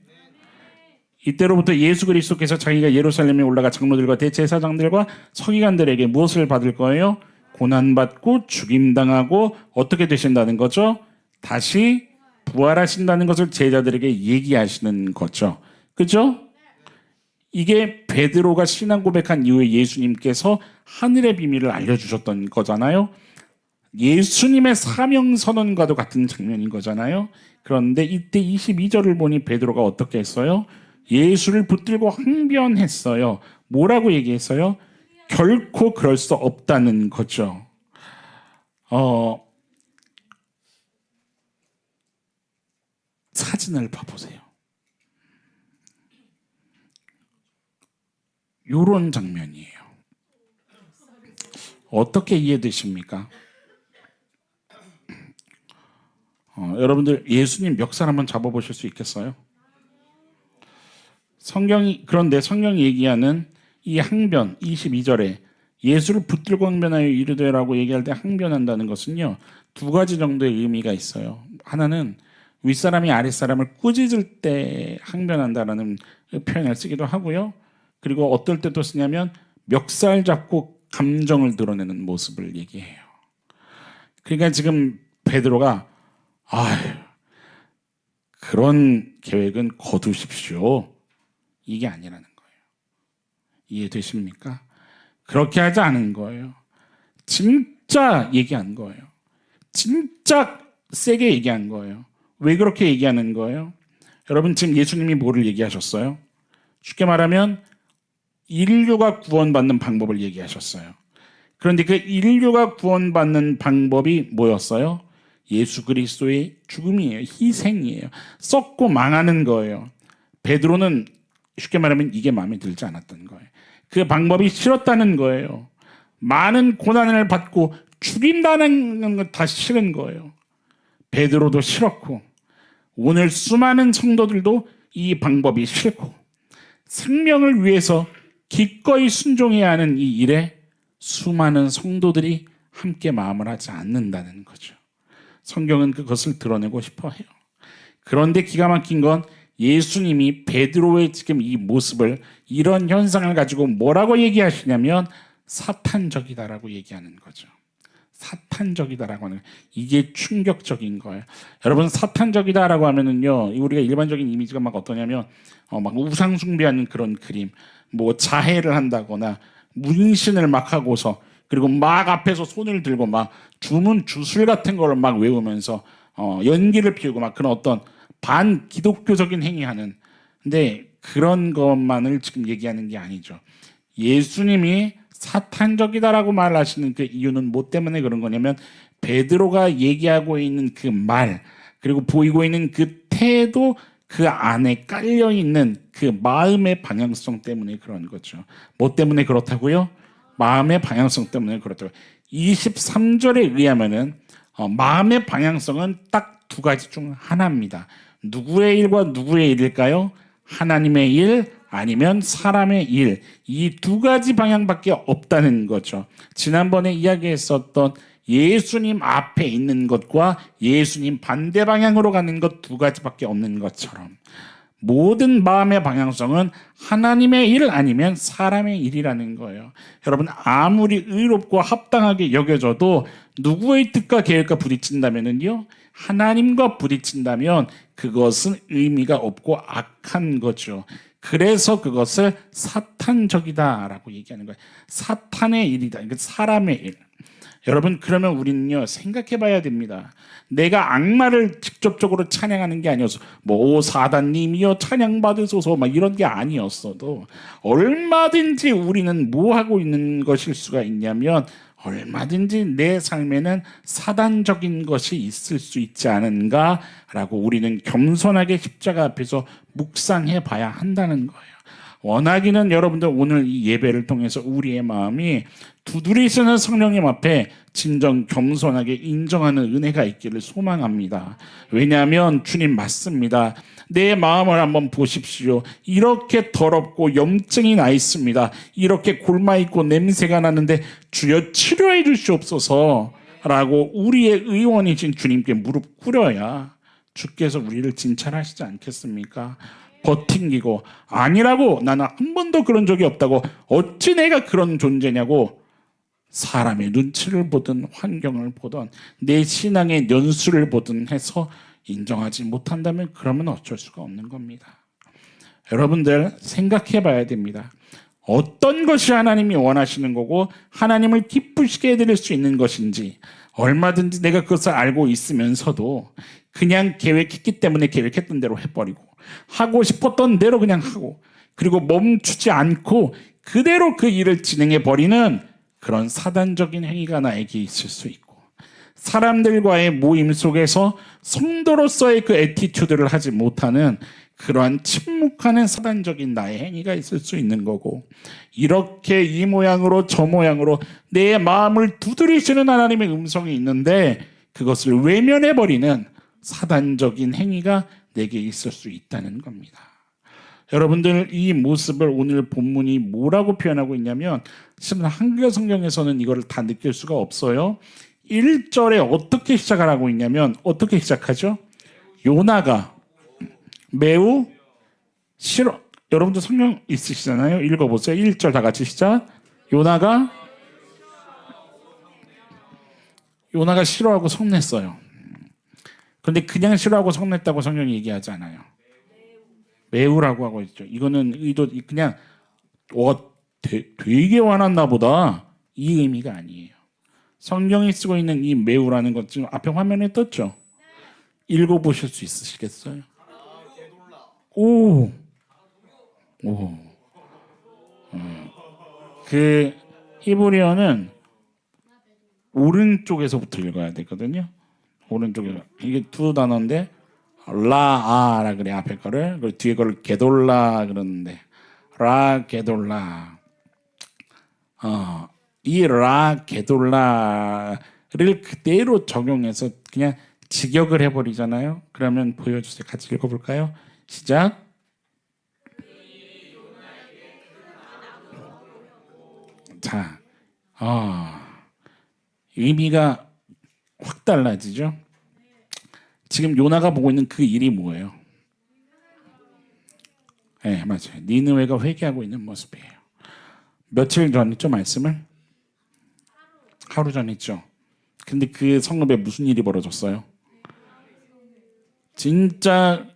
이때로부터 예수 그리스도께서 자기가 예루살렘에 올라가 장로들과 대제사장들과 서기관들에게 무엇을 받을 거예요? 고난받고 죽임당하고 어떻게 되신다는 거죠? 다시 부활하신다는 것을 제자들에게 얘기하시는 거죠. 그죠? 이게 베드로가 신앙 고백한 이후에 예수님께서 하늘의 비밀을 알려주셨던 거잖아요. 예수님의 사명 선언과도 같은 장면인 거잖아요. 그런데 이때 22절을 보니 베드로가 어떻게 했어요? 예수를 붙들고 항변했어요. 뭐라고 얘기했어요? 결코 그럴 수 없다는 거죠. 사진을 봐보세요. 요런 장면이에요. 어떻게 이해되십니까? 여러분들 예수님 멱살 한번 잡아보실 수 있겠어요? 그런데 성경이 얘기하는 이 항변 22절에 예수를 붙들고 항변하여 이르되라고 얘기할 때 항변한다는 것은요, 두 가지 정도의 의미가 있어요. 하나는 윗사람이 아랫사람을 꾸짖을 때 항변한다라는 표현을 쓰기도 하고요. 그리고 어떨 때 또 쓰냐면 멱살 잡고 감정을 드러내는 모습을 얘기해요. 그러니까 지금 베드로가 그런 계획은 거두십시오. 이게 아니라는 거예요. 이해되십니까? 그렇게 하지 않은 거예요. 진짜 얘기한 거예요. 진짜 세게 얘기한 거예요. 왜 그렇게 얘기하는 거예요? 여러분 지금 예수님이 뭐를 얘기하셨어요? 쉽게 말하면 인류가 구원받는 방법을 얘기하셨어요. 그런데 그 인류가 구원받는 방법이 뭐였어요? 예수 그리스도의 죽음이에요. 희생이에요. 썩고 망하는 거예요. 베드로는 쉽게 말하면 이게 마음에 들지 않았던 거예요. 그 방법이 싫었다는 거예요. 많은 고난을 받고 죽인다는 건 다 싫은 거예요. 베드로도 싫었고 오늘 수많은 성도들도 이 방법이 싫고 생명을 위해서 기꺼이 순종해야 하는 이 일에 수많은 성도들이 함께 마음을 하지 않는다는 거죠. 성경은 그것을 드러내고 싶어 해요. 그런데 기가 막힌 건 예수님이 베드로의 지금 이 모습을, 이런 현상을 가지고 뭐라고 얘기하시냐면 사탄적이다라고 얘기하는 거죠. 사탄적이다라고 하는, 이게 충격적인 거예요. 여러분 사탄적이다라고 하면은요, 우리가 일반적인 이미지가 막 어떠냐면 막 우상 숭배하는 그런 그림, 뭐 자해를 한다거나 문신을 막 하고서, 그리고 막 앞에서 손을 들고 막 주문 주술 같은 걸 막 외우면서 연기를 피우고 막 그런 어떤 반 기독교적인 행위하는, 근데 그런 것만을 지금 얘기하는 게 아니죠. 예수님이 사탄적이다라고 말하시는 그 이유는 뭐 때문에 그런 거냐면 베드로가 얘기하고 있는 그 말, 그리고 보이고 있는 그 태도, 그 안에 깔려 있는 그 마음의 방향성 때문에 그런 거죠. 뭐 때문에 그렇다고요? 마음의 방향성 때문에 그렇다고요. 23절에 의하면은 마음의 방향성은 딱 두 가지 중 하나입니다. 누구의 일과 누구의 일일까요? 하나님의 일 아니면 사람의 일, 이 두 가지 방향밖에 없다는 거죠. 지난번에 이야기했었던 예수님 앞에 있는 것과 예수님 반대 방향으로 가는 것 두 가지밖에 없는 것처럼 모든 마음의 방향성은 하나님의 일 아니면 사람의 일이라는 거예요. 여러분 아무리 의롭고 합당하게 여겨져도 누구의 뜻과 계획과 부딪힌다면요, 하나님과 부딪힌다면 그것은 의미가 없고 악한 거죠. 그래서 그것을 사탄적이다라고 얘기하는 거예요. 사탄의 일이다. 이게 사람의 일. 여러분 그러면 우리는요 생각해 봐야 됩니다. 내가 악마를 직접적으로 찬양하는 게 아니어서 뭐 사단님이여 찬양 받으소서 막 이런 게 아니었어도 얼마든지 우리는 뭐 하고 있는 것일 수가 있냐면 얼마든지 내 삶에는 사단적인 것이 있을 수 있지 않은가라고 우리는 겸손하게 십자가 앞에서 묵상해 봐야 한다는 거예요. 원하기는 여러분들 오늘 이 예배를 통해서 우리의 마음이 두드리시는 성령님 앞에 진정 겸손하게 인정하는 은혜가 있기를 소망합니다. 왜냐하면 주님 맞습니다. 내 마음을 한번 보십시오. 이렇게 더럽고 염증이 나 있습니다. 이렇게 골마 있고 냄새가 나는데 주여 치료해 주시옵소서 라고 우리의 의원이신 주님께 무릎 꿇어야 주께서 우리를 진찰하시지 않겠습니까? 버팅기고 아니라고, 나는 한 번도 그런 적이 없다고, 어찌 내가 그런 존재냐고 사람의 눈치를 보든 환경을 보든 내 신앙의 연수를 보든 해서 인정하지 못한다면 그러면 어쩔 수가 없는 겁니다. 여러분들 생각해 봐야 됩니다. 어떤 것이 하나님이 원하시는 거고 하나님을 기쁘시게 해드릴 수 있는 것인지, 얼마든지 내가 그것을 알고 있으면서도 그냥 계획했기 때문에 계획했던 대로 해버리고 하고 싶었던 대로 그냥 하고 그리고 멈추지 않고 그대로 그 일을 진행해버리는 그런 사단적인 행위가 나에게 있을 수 있고 사람들과의 모임 속에서 성도로서의 그 애티튜드를 하지 못하는 그러한 침묵하는 사단적인 나의 행위가 있을 수 있는 거고 이렇게 이 모양으로 저 모양으로 내 마음을 두드리시는 하나님의 음성이 있는데 그것을 외면해버리는 사단적인 행위가 내게 있을 수 있다는 겁니다. 여러분들 이 모습을 오늘 본문이 뭐라고 표현하고 있냐면 실은 한글 성경에서는 이걸 다 느낄 수가 없어요. 1절에 어떻게 시작을 하고 있냐면 어떻게 시작하죠? 요나가 매우 싫어. 여러분들 성경 있으시잖아요. 읽어보세요. 1절 다 같이 시작. 요나가 싫어하고 성냈어요. 그런데 그냥 싫어하고 성냈다고 성경이 얘기하지 않아요. 매우라고 하고 있죠. 이거는 의도 그냥 되게 화났나 보다 이 의미가 아니에요. 성경이 쓰고 있는 이 매우라는 것 지금 앞에 화면에 떴죠. 읽어보실 수 있으시겠어요? 오. 그 히브리어는 오른쪽에서부터 읽어야 되거든요. 오른쪽에 이게 두 단어인데 라아라 그래 앞에 거를 그리고 뒤에 거를 게돌라 그러는데 라 게돌라 이 라 게돌라를 그대로 적용해서 그냥 직역을 해버리잖아요. 그러면 보여주세요. 같이 읽어볼까요? 시작. 자, 의미가 확 달라지죠. 지금 요나가 보고 있는 그 일이 뭐예요? 네, 맞아요. 니느웨가 회개하고 있는 모습이에요. 며칠 전이죠, 말씀을? 하루 전이죠. 근데 그 성읍에 무슨 일이 벌어졌어요? 진짜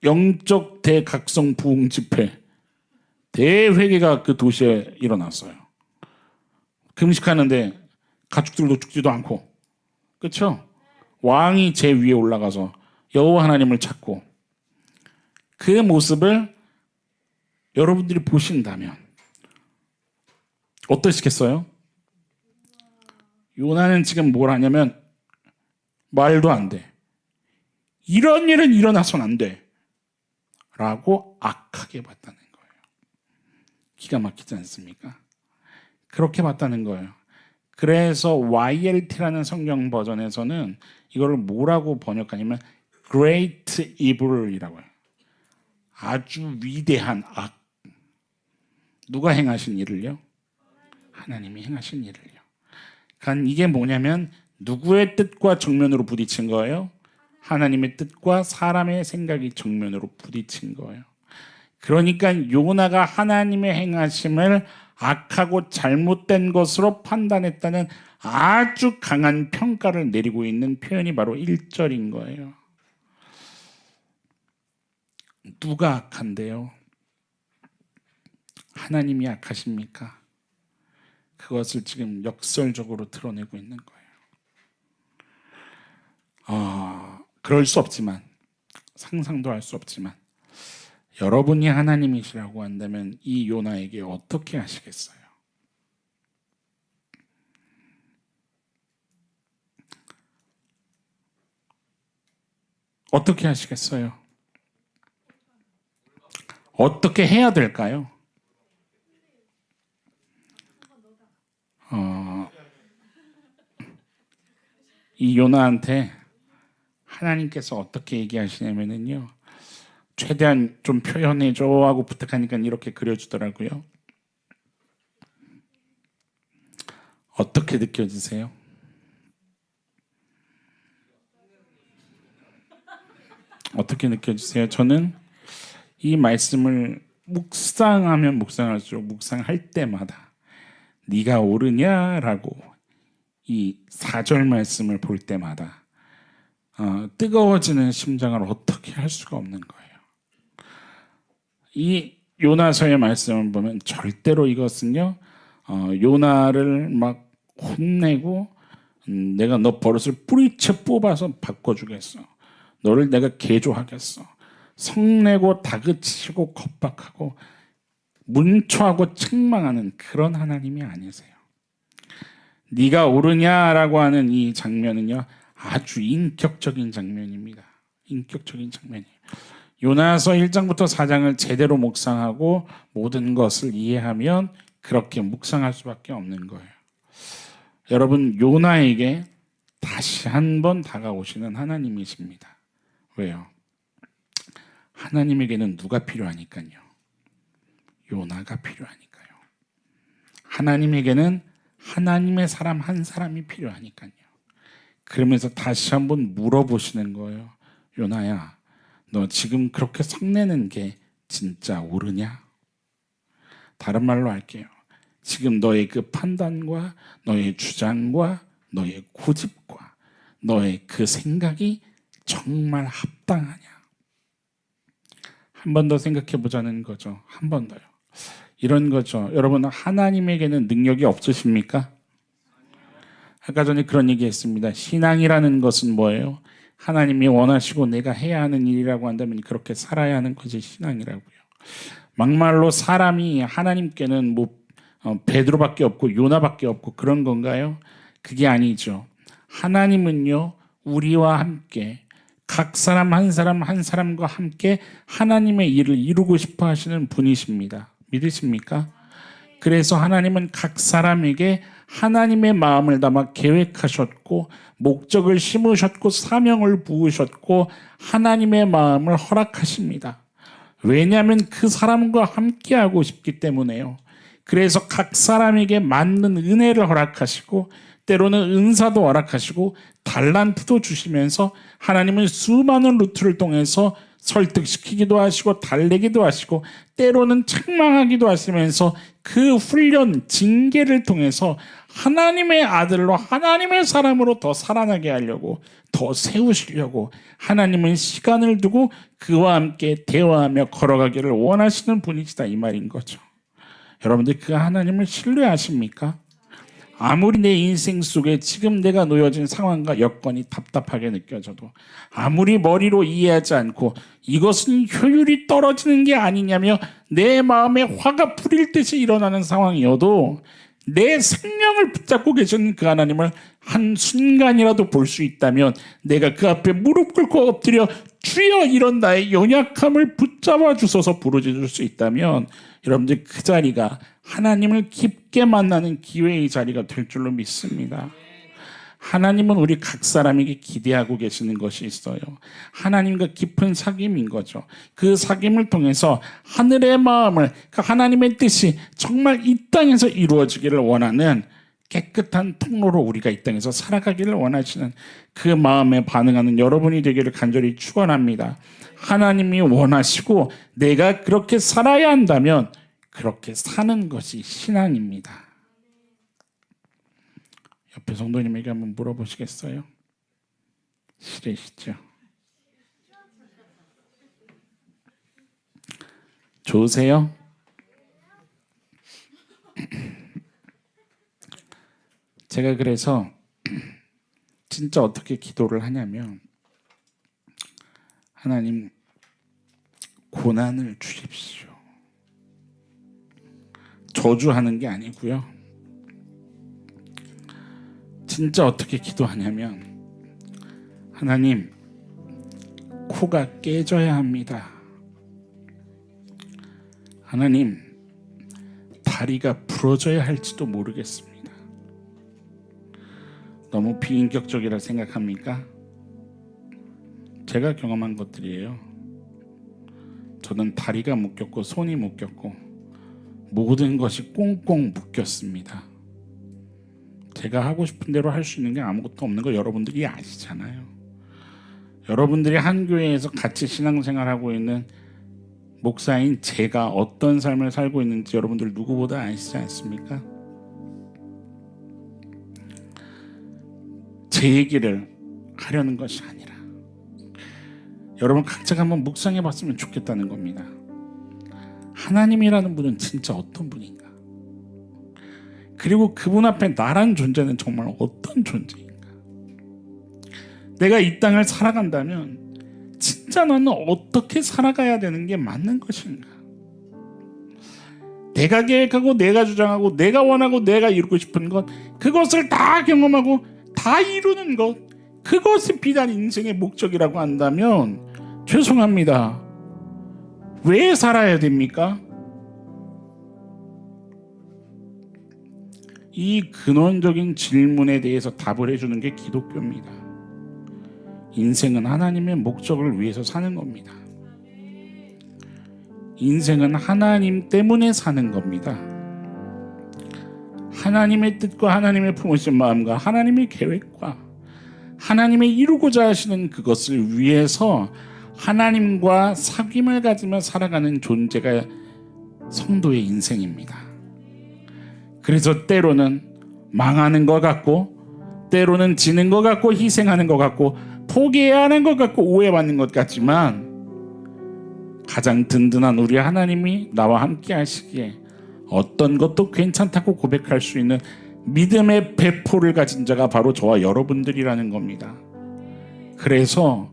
영적 대각성 부흥 집회, 대회개가 그 도시에 일어났어요. 금식하는데 가축들도 죽지도 않고, 그렇죠? 왕이 제 위에 올라가서 여호와 하나님을 찾고 그 모습을 여러분들이 보신다면 어떠시겠어요? 요나는 지금 뭘 하냐면 말도 안 돼. 이런 일은 일어나선 안 돼. 라고 악하게 봤다는 거예요. 기가 막히지 않습니까? 그렇게 봤다는 거예요. 그래서 YLT라는 성경 버전에서는 이거를 뭐라고 번역하냐면 Great Evil이라고 해요. 아주 위대한 악. 누가 행하신 일을요? 하나님이 행하신 일을요. 그러니까 이게 뭐냐면 누구의 뜻과 정면으로 부딪힌 거예요? 하나님의 뜻과 사람의 생각이 정면으로 부딪힌 거예요. 그러니까 요나가 하나님의 행하심을 악하고 잘못된 것으로 판단했다는 아주 강한 평가를 내리고 있는 표현이 바로 1절인 거예요. 누가 악한데요? 하나님이 악하십니까? 그것을 지금 역설적으로 드러내고 있는 거예요. 그럴 수 없지만 상상도 할 수 없지만 여러분이 하나님이시라고 한다면 이 요나에게 어떻게 하시겠어요? 어떻게 하시겠어요? 어떻게 해야 될까요? 이 요나한테 하나님께서 어떻게 얘기하시냐면요. 최대한 좀 표현해줘 하고 부탁하니까 이렇게 그려주더라고요. 어떻게 느껴지세요? 어떻게 느껴지세요? 저는 이 말씀을 묵상하면 묵상할수록 묵상할 때마다 네가 옳으냐라고 이 4절 말씀을 볼 때마다 뜨거워지는 심장을 어떻게 할 수가 없는 거예요. 이 요나서의 말씀을 보면 절대로 이것은요 요나를 막 혼내고 내가 너 버릇을 뿌리채 뽑아서 바꿔주겠어. 너를 내가 개조하겠어. 성내고 다그치고 겁박하고 문초하고 책망하는 그런 하나님이 아니세요. 네가 옳으냐라고 하는 이 장면은요, 아주 인격적인 장면입니다. 인격적인 장면이에요. 요나서 1장부터 4장을 제대로 묵상하고 모든 것을 이해하면 그렇게 묵상할 수밖에 없는 거예요. 여러분, 요나에게 다시 한번 다가오시는 하나님이십니다. 왜요? 하나님에게는 누가 필요하니까요? 요나가 필요하니까요. 하나님에게는 하나님의 사람 한 사람이 필요하니까요. 그러면서 다시 한번 물어보시는 거예요. 요나야, 너 지금 그렇게 성내는 게 진짜 옳으냐? 다른 말로 할게요. 지금 너의 그 판단과 너의 주장과 너의 고집과 너의 그 생각이 정말 합당하냐? 한 번 더 생각해 보자는 거죠. 한 번 더요. 이런 거죠. 여러분, 하나님에게는 능력이 없으십니까? 아까 전에 그런 얘기 했습니다. 신앙이라는 것은 뭐예요? 하나님이 원하시고 내가 해야 하는 일이라고 한다면 그렇게 살아야 하는 것이 신앙이라고요. 막말로 사람이 하나님께는 베드로밖에 없고 요나밖에 없고 그런 건가요? 그게 아니죠. 하나님은요, 우리와 함께 각 사람 한 사람 한 사람과 함께 하나님의 일을 이루고 싶어 하시는 분이십니다. 믿으십니까? 그래서 하나님은 각 사람에게 하나님의 마음을 담아 계획하셨고 목적을 심으셨고 사명을 부으셨고 하나님의 마음을 허락하십니다. 왜냐하면 그 사람과 함께하고 싶기 때문에요. 그래서 각 사람에게 맞는 은혜를 허락하시고 때로는 은사도 허락하시고 달란트도 주시면서 하나님은 수많은 루트를 통해서 설득시키기도 하시고 달래기도 하시고 때로는 책망하기도 하시면서 그 훈련, 징계를 통해서 하나님의 아들로 하나님의 사람으로 더 살아나게 하려고 더 세우시려고 하나님은 시간을 두고 그와 함께 대화하며 걸어가기를 원하시는 분이시다 이 말인 거죠. 여러분들 그 하나님을 신뢰하십니까? 아무리 내 인생 속에 지금 내가 놓여진 상황과 여건이 답답하게 느껴져도 아무리 머리로 이해하지 않고 이것은 효율이 떨어지는 게 아니냐며 내 마음에 화가 불일 듯이 일어나는 상황이어도 내 생명을 붙잡고 계신 그 하나님을 한순간이라도 볼 수 있다면 내가 그 앞에 무릎 꿇고 엎드려 주여 이런 나의 연약함을 붙잡아 주소서 부르짖을 수 있다면 여러분들 그 자리가 하나님을 깊게 만나는 기회의 자리가 될 줄로 믿습니다. 하나님은 우리 각 사람에게 기대하고 계시는 것이 있어요. 하나님과 깊은 사귐인 거죠. 그 사귐을 통해서 하늘의 마음을, 그 하나님의 뜻이 정말 이 땅에서 이루어지기를 원하는 깨끗한 통로로 우리가 이 땅에서 살아가기를 원하시는 그 마음에 반응하는 여러분이 되기를 간절히 축원합니다. 하나님이 원하시고 내가 그렇게 살아야 한다면 그렇게 사는 것이 신앙입니다. 옆에 성도님에게 한번 물어보시겠어요? 싫으시죠? 좋으세요? 제가 그래서 진짜 어떻게 기도를 하냐면 하나님 고난을 주십시오. 저주하는 게 아니고요. 진짜 어떻게 기도하냐면 하나님 코가 깨져야 합니다. 하나님 다리가 부러져야 할지도 모르겠습니다. 너무 비인격적이라 생각합니까? 제가 경험한 것들이에요. 저는 다리가 묶였고 손이 묶였고 모든 것이 꽁꽁 묶였습니다. 제가 하고 싶은 대로 할 수 있는 게 아무것도 없는 거 여러분들이 아시잖아요. 여러분들이 한 교회에서 같이 신앙생활하고 있는 목사인 제가 어떤 삶을 살고 있는지 여러분들 누구보다 아시지 않습니까? 제 얘기를 하려는 것이 아니라 여러분 각자가 한번 묵상해 봤으면 좋겠다는 겁니다. 하나님이라는 분은 진짜 어떤 분인가? 그리고 그분 앞에 나란 존재는 정말 어떤 존재인가? 내가 이 땅을 살아간다면 진짜 나는 어떻게 살아가야 되는 게 맞는 것인가? 내가 계획하고 내가 주장하고 내가 원하고 내가 이루고 싶은 것, 그것을 다 경험하고 다 이루는 것, 그것이 비단 인생의 목적이라고 한다면 죄송합니다. 왜 살아야 됩니까? 이 근원적인 질문에 대해서 답을 해주는 게 기독교입니다. 인생은 하나님의 목적을 위해서 사는 겁니다. 인생은 하나님 때문에 사는 겁니다. 하나님의 뜻과 하나님의 품으신 마음과 하나님의 계획과 하나님의 이루고자 하시는 그것을 위해서 하나님과 사귐을 가지며 살아가는 존재가 성도의 인생입니다. 그래서 때로는 망하는 것 같고, 때로는 지는 것 같고, 희생하는 것 같고, 포기해야 하는 것 같고, 오해받는 것 같지만 가장 든든한 우리 하나님이 나와 함께 하시기에 어떤 것도 괜찮다고 고백할 수 있는 믿음의 배포를 가진 자가 바로 저와 여러분들이라는 겁니다. 그래서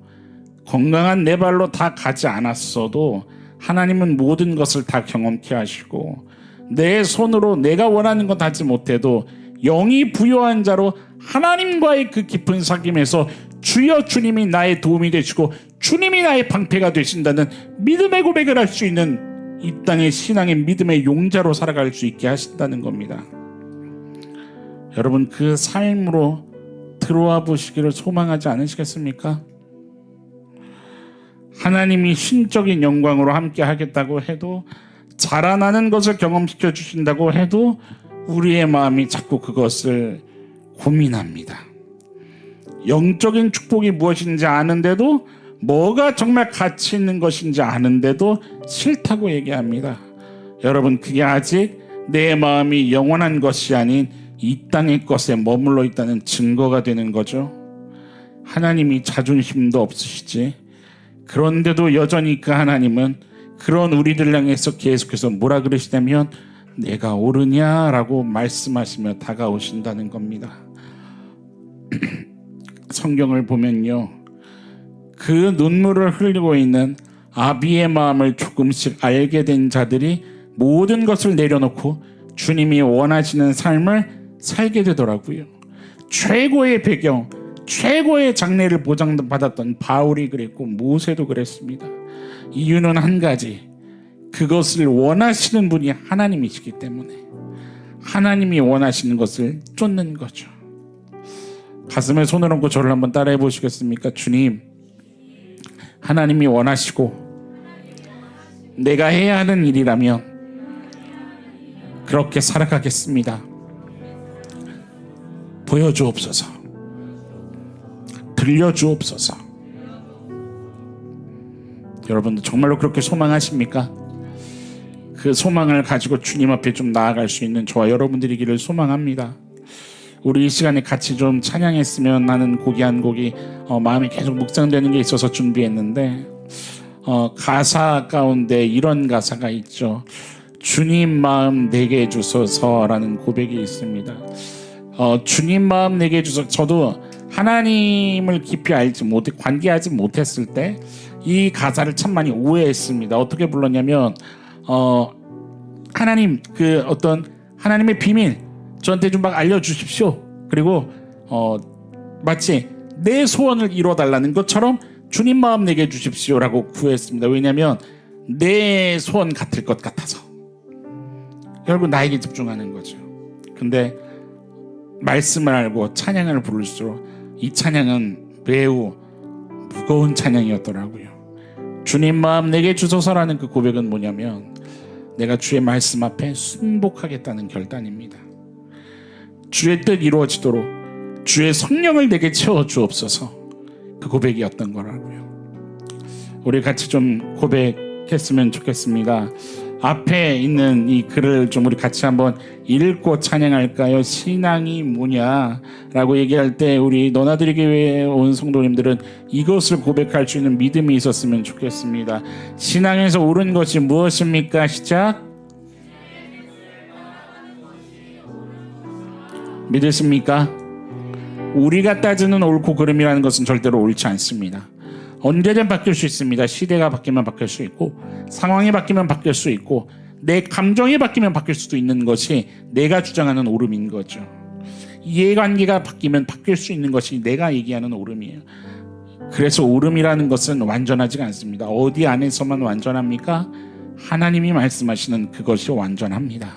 건강한 내 발로 다 가지 않았어도 하나님은 모든 것을 다 경험케 하시고, 내 손으로 내가 원하는 것 하지 못해도 영이 부여한 자로 하나님과의 그 깊은 사귐에서 주여 주님이 나의 도움이 되시고 주님이 나의 방패가 되신다는 믿음의 고백을 할 수 있는 이 땅의 신앙의 믿음의 용자로 살아갈 수 있게 하신다는 겁니다. 여러분, 그 삶으로 들어와 보시기를 소망하지 않으시겠습니까? 하나님이 신적인 영광으로 함께 하겠다고 해도, 자라나는 것을 경험시켜 주신다고 해도 우리의 마음이 자꾸 그것을 고민합니다. 영적인 축복이 무엇인지 아는데도, 뭐가 정말 가치 있는 것인지 아는데도 싫다고 얘기합니다. 여러분, 그게 아직 내 마음이 영원한 것이 아닌 이 땅의 것에 머물러 있다는 증거가 되는 거죠. 하나님이 자존심도 없으시지, 그런데도 여전히 그 하나님은 그런 우리들 향해서 계속해서 뭐라 그러시냐면 내가 옳으냐라고 말씀하시며 다가오신다는 겁니다. 성경을 보면요, 그 눈물을 흘리고 있는 아비의 마음을 조금씩 알게 된 자들이 모든 것을 내려놓고 주님이 원하시는 삶을 살게 되더라고요. 최고의 배경, 최고의 장래를 보장받았던 바울이 그랬고 모세도 그랬습니다. 이유는 한 가지, 그것을 원하시는 분이 하나님이시기 때문에 하나님이 원하시는 것을 쫓는 거죠. 가슴에 손을 얹고 저를 한번 따라해 보시겠습니까? 주님, 하나님이 원하시고 내가 해야 하는 일이라면 그렇게 살아가겠습니다. 보여주옵소서, 들려주옵소서. 여러분들 정말로 그렇게 소망하십니까? 그 소망을 가지고 주님 앞에 좀 나아갈 수 있는 저와 여러분들이기를 소망합니다. 우리 이 시간에 같이 좀 찬양했으면 하는 곡이 한 곡이 마음이 계속 묵상되는 게 있어서 준비했는데, 가사 가운데 이런 가사가 있죠. 주님 마음 내게 주소서라는 고백이 있습니다. 주님 마음 내게 주소서. 저도 하나님을 깊이 알지 못해, 관계하지 못했을 때 이 가사를 참 많이 오해했습니다. 어떻게 불렀냐면 하나님, 그 어떤 하나님의 비밀 저한테 좀 막 알려주십시오. 그리고 마치 내 소원을 이뤄달라는 것처럼 주님 마음 내게 주십시오라고 구했습니다. 왜냐하면 내 소원 같을 것 같아서. 결국 나에게 집중하는 거죠. 근데 말씀을 알고 찬양을 부를수록 이 찬양은 매우 무거운 찬양이었더라고요. 주님 마음 내게 주소서라는 그 고백은 뭐냐면 내가 주의 말씀 앞에 순복하겠다는 결단입니다. 주의 뜻 이루어지도록 주의 성령을 내게 채워주옵소서, 그 고백이었던 거라고요. 우리 같이 좀 고백했으면 좋겠습니다. 앞에 있는 이 글을 좀 우리 같이 한번 읽고 찬양할까요? 신앙이 뭐냐라고 얘기할 때 우리 너나들이 교회에 온 성도님들은 이것을 고백할 수 있는 믿음이 있었으면 좋겠습니다. 신앙에서 옳은 것이 무엇입니까? 시작. 믿으십니까? 우리가 따지는 옳고 그름이라는 것은 절대로 옳지 않습니다. 언제든 바뀔 수 있습니다. 시대가 바뀌면 바뀔 수 있고, 상황이 바뀌면 바뀔 수 있고, 내 감정이 바뀌면 바뀔 수도 있는 것이 내가 주장하는 옳음인 거죠. 이해관계가 바뀌면 바뀔 수 있는 것이 내가 얘기하는 옳음이에요. 그래서 옳음이라는 것은 완전하지가 않습니다. 어디 안에서만 완전합니까? 하나님이 말씀하시는 그것이 완전합니다.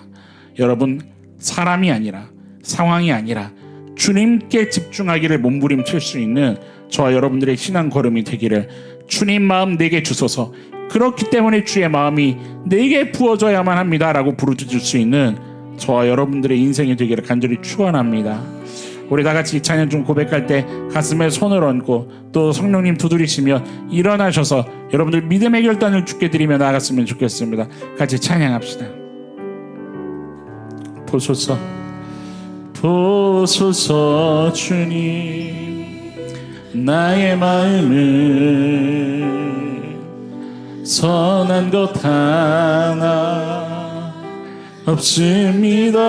여러분, 사람이 아니라, 상황이 아니라 주님께 집중하기를 몸부림칠 수 있는 저와 여러분들의 신앙 걸음이 되기를 주님 마음 내게 주소서, 그렇기 때문에 주의 마음이 내게 부어져야만 합니다 라고 부르짖을 수 있는 저와 여러분들의 인생이 되기를 간절히 축원합니다. 우리 다 같이 이 찬양 중 고백할 때 가슴에 손을 얹고 또 성령님 두드리시며 일어나셔서 여러분들 믿음의 결단을 주께 드리며 나아갔으면 좋겠습니다. 같이 찬양합시다. 보소서, 보소서 주님, 나의 마음을 선한 것 하나 없습니다.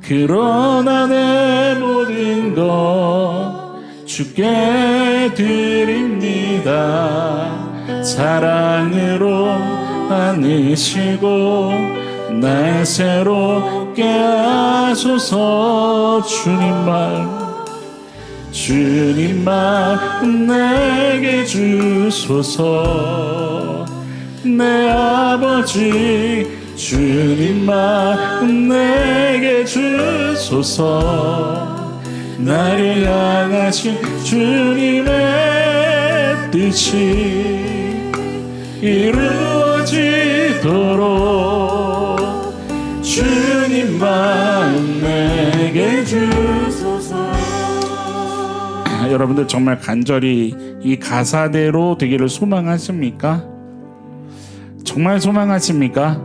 그러나 내 모든 것 주께 드립니다. 사랑으로 안으시고 날 새롭게 하소서. 주님 마음 내게 주소서. 내 아버지 주님 마음 내게 주소서. 나를 향하신 주님의 뜻이 이루어지도록 주님 마음 내게 주소서. 여러분들 정말 간절히 이 가사대로 되기를 소망하십니까? 정말 소망하십니까?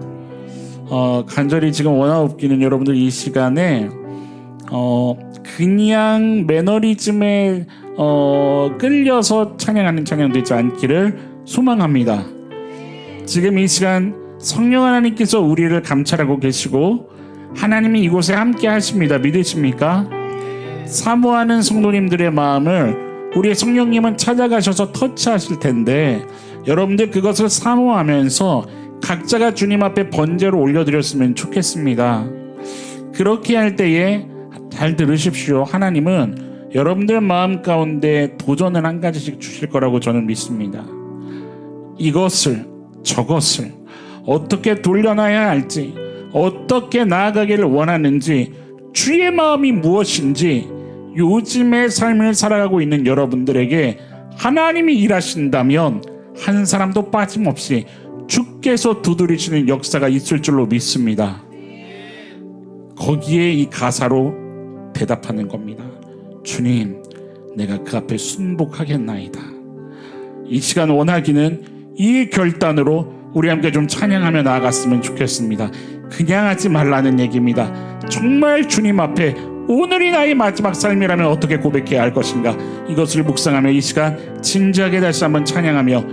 간절히 지금 원하옵기는 여러분들 이 시간에 그냥 매너리즘에 끌려서 찬양하는 찬양 되지 않기를 소망합니다. 지금 이 시간 성령 하나님께서 우리를 감찰하고 계시고 하나님이 이곳에 함께 하십니다. 믿으십니까? 사모하는 성도님들의 마음을 우리의 성령님은 찾아가셔서 터치하실 텐데 여러분들 그것을 사모하면서 각자가 주님 앞에 번제로 올려드렸으면 좋겠습니다. 그렇게 할 때에 잘 들으십시오. 하나님은 여러분들 마음 가운데 도전을 한 가지씩 주실 거라고 저는 믿습니다. 이것을 저것을 어떻게 돌려놔야 할지, 어떻게 나아가기를 원하는지, 주의 마음이 무엇인지 요즘의 삶을 살아가고 있는 여러분들에게 하나님이 일하신다면 한 사람도 빠짐없이 주께서 두드리시는 역사가 있을 줄로 믿습니다. 거기에 이 가사로 대답하는 겁니다. 주님, 내가 그 앞에 순복하겠나이다. 이 시간 원하기는 이 결단으로 우리 함께 좀 찬양하며 나아갔으면 좋겠습니다. 그냥 하지 말라는 얘기입니다. 정말 주님 앞에 오늘이 나의 마지막 삶이라면 어떻게 고백해야 할 것인가, 이것을 묵상하며 이 시간 진지하게 다시 한번 찬양하며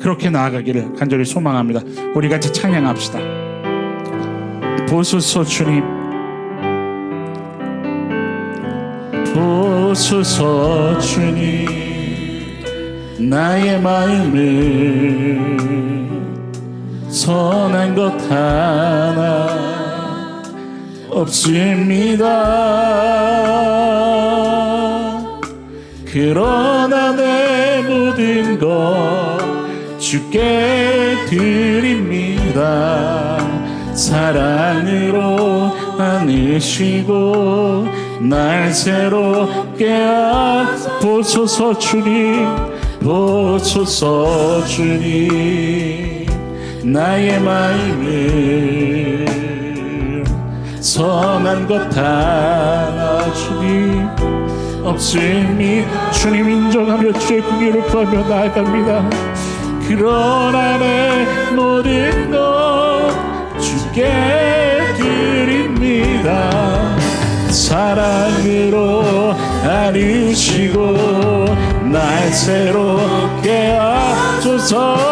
그렇게 나아가기를 간절히 소망합니다. 우리 같이 찬양합시다. 보소서 주님, 보소서 주님, 나의 마음을 선한 것 하나 없습니다. 그러나 내 모든 것 주께 드립니다. 사랑으로 안으시고 날 새롭게 보소서 주님, 보소서 주님, 나의 마음을 선한 것 하나 주님 없습니다. 주님 인정하며 주의 궁유를 구하며 나아갑니다. 그러나 내 모든 것 주께 드립니다. 사랑으로 안으시고 날 새롭게 하소서.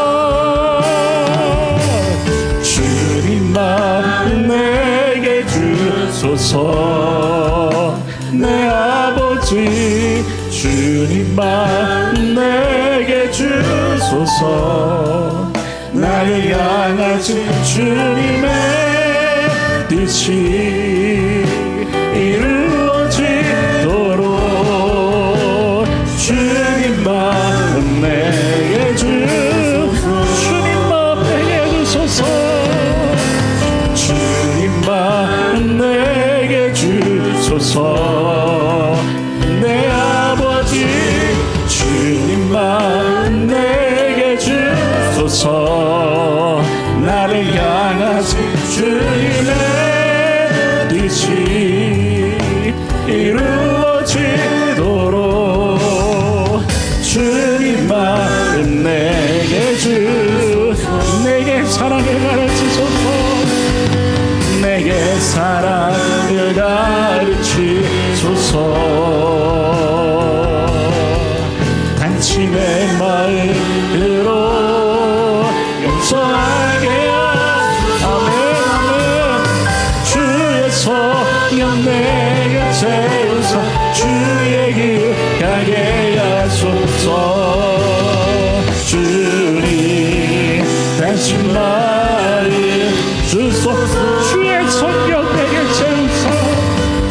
주님 마음 내게 주소서. 주소서. 내 아버지 주님만 내게 주소서. 나를 향하신 주님의 뜻이 이루어지도록 주님만 내게 주님만 내게 주소서. 주님만 내게 주소서. 내 아버지 주님만 내게 주소서. 나를 향하신 주님의 뜻이 이루어지도록 주님만 내게 내게 사랑을 가르치소서. 내게 사랑을 가르치소서. 단지 내 마음으로 용서하게 하소서. 아멘 아멘. 주의 성령 내게 채우사 주의 길 가게 하소서. 주님 다시 마음 주소서. 주의 성령 내게 채우사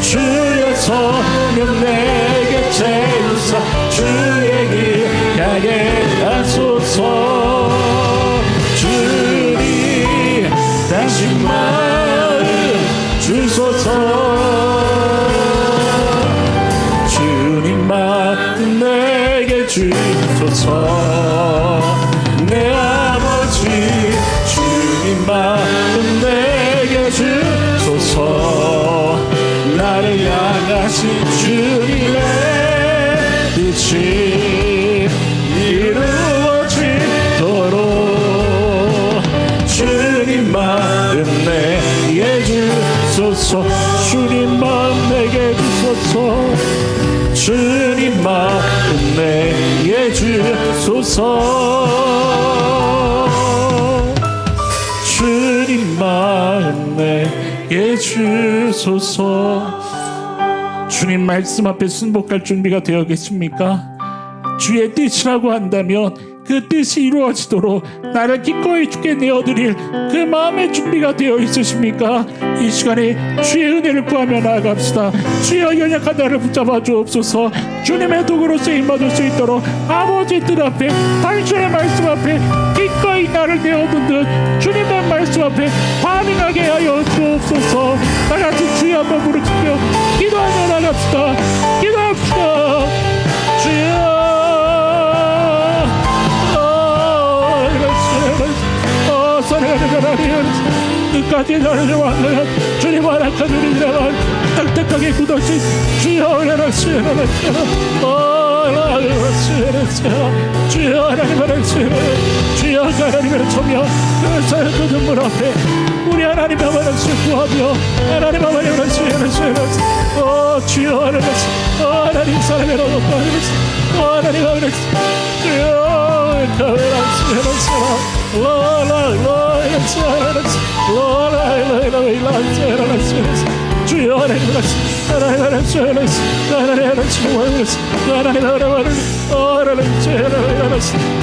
주의 성령 내게 채우사 주의 길 가게 하소서. 주님 다시 마음 주소서. 주님만 내게 주소서. 내 아버지 주님만 내게 주소서. 나를 향하신 주님의 뜻이 이루어지도록 주님만 내게 주소서. 주님만 내게 주소서. 주님만 내게 주소서. 주님만 내게 주소서. 주님 말씀 앞에 순복할 준비가 되어 계십니까? 주의 뜻이라고 한다면 그 뜻이 이루어지도록 나를 기꺼이 주께 내어드릴 그 마음의 준비가 되어 있으십니까? 이 시간에 주의 은혜를 구하며 나아갑시다. 주여 연약한 나를 붙잡아 주옵소서. 주님의 도구로 쓰임받을 수 있도록 아버지 뜻 앞에 당신의 말씀 앞에 기꺼이 나를 내어둔 주님의 말씀 앞에 반응하게 하여 주옵소서. 나같이 주여 한번 부르짖며 기도하며 나갑시다. 기도합시다. 주여 끝까지 나를 완전한 주님 허락한 우리들아 딱딱하게 굳어진 주여 은혜라시오. 주여 하나님의 주여 하나님의 청여 그 눈물 앞에 우리 하나님 아버지를 구하며 하나님 아버지를 주여 하나님 사랑의 로봇 하나님 아버지 주여 주여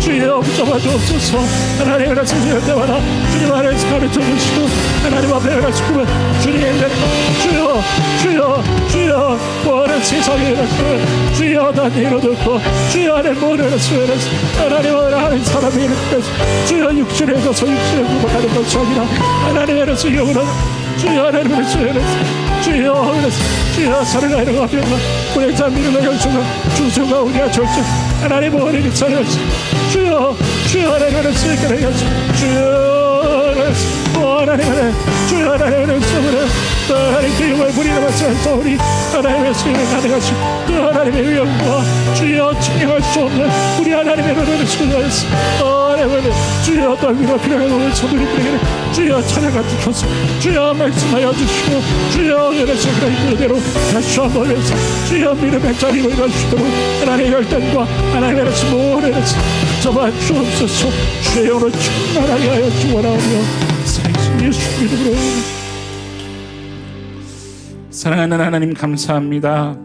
주여 붙잡아 주옵소서. 하나님 하나님 때마다 주님 안에서 가르쳐 주시고 하나님 앞에 하시고 주님 주여 모든 세상에 주여 난 이루어졌고 주여 안에 모든 하나님 하나님 사람이 이루어졌고 주여 육신에서 육신에 구박하는 것이 아니라 하나님 안에서 영원한 주여 하나님 주여 사랑하는 것 앞에서 우리 자민을 열주가 주소가 우리가 절제 하나님 어린이 살려주 주여 하나님 안에서 주여 하나님 하나님 그 영광을 부리는 것에서 우리 하나님의 수행을 가능하시고 그 하나님의 위엄과 주여 증명할 수 없는 우리 하나님의 은혜를 수고하였습니다. 주여 또 위로 필요한 오늘 소들이들에게 주여 찬양가 주셔서 주여 말씀하여 주시고 주여 은혜를 그대로 다시 한번 해서 주여 믿음의 자리로 일어주시도록 하나님의 열단과 하나님의 모든 저만 주옵소서. 주의 영으로 충만하게 하여 주원하오며 살신 예수 이름으로 사랑하는 하나님 감사합니다.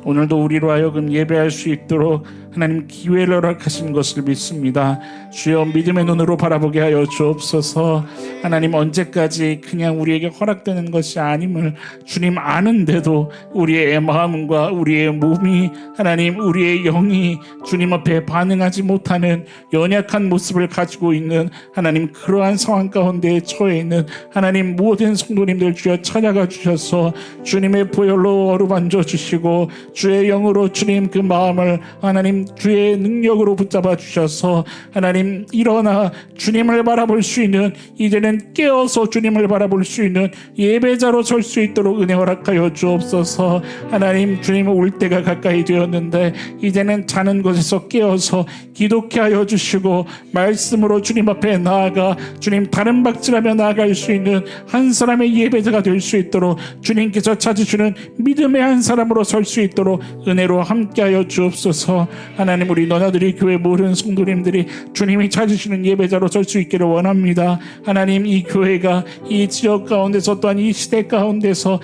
오늘도 우리로 하여금 예배할 수 있도록 하나님 기회를 허락하신 것을 믿습니다. 주여 믿음의 눈으로 바라보게 하여 주옵소서. 하나님 언제까지 그냥 우리에게 허락되는 것이 아님을 주님 아는데도 우리의 마음과 우리의 몸이 하나님 우리의 영이 주님 앞에 반응하지 못하는 연약한 모습을 가지고 있는 하나님 그러한 상황 가운데 처해 있는 하나님 모든 성도님들 주여 찾아가 주셔서 주님의 보혈로 어루만져 주시고 주의 영으로 주님 그 마음을 하나님 주의 능력으로 붙잡아 주셔서 하나님 일어나 주님을 바라볼 수 있는 이제는 깨어서 주님을 바라볼 수 있는 예배자로 설 수 있도록 은혜 허락하여 주옵소서. 하나님 주님 올 때가 가까이 되었는데 이제는 자는 곳에서 깨어서 기도케 하여 주시고 말씀으로 주님 앞에 나아가 주님 다른 박질하며 나아갈 수 있는 한 사람의 예배자가 될 수 있도록 주님께서 찾으시는 믿음의 한 사람으로 설 수 있도록 은혜로 함께하여 주옵소서. 하나님 우리 너나들이 교회 모든 성도님들이 주님이 찾으시는 예배자로 설 수 있기를 원합니다. 하나님 이 교회가 이 지역 가운데서 또한 이 시대 가운데서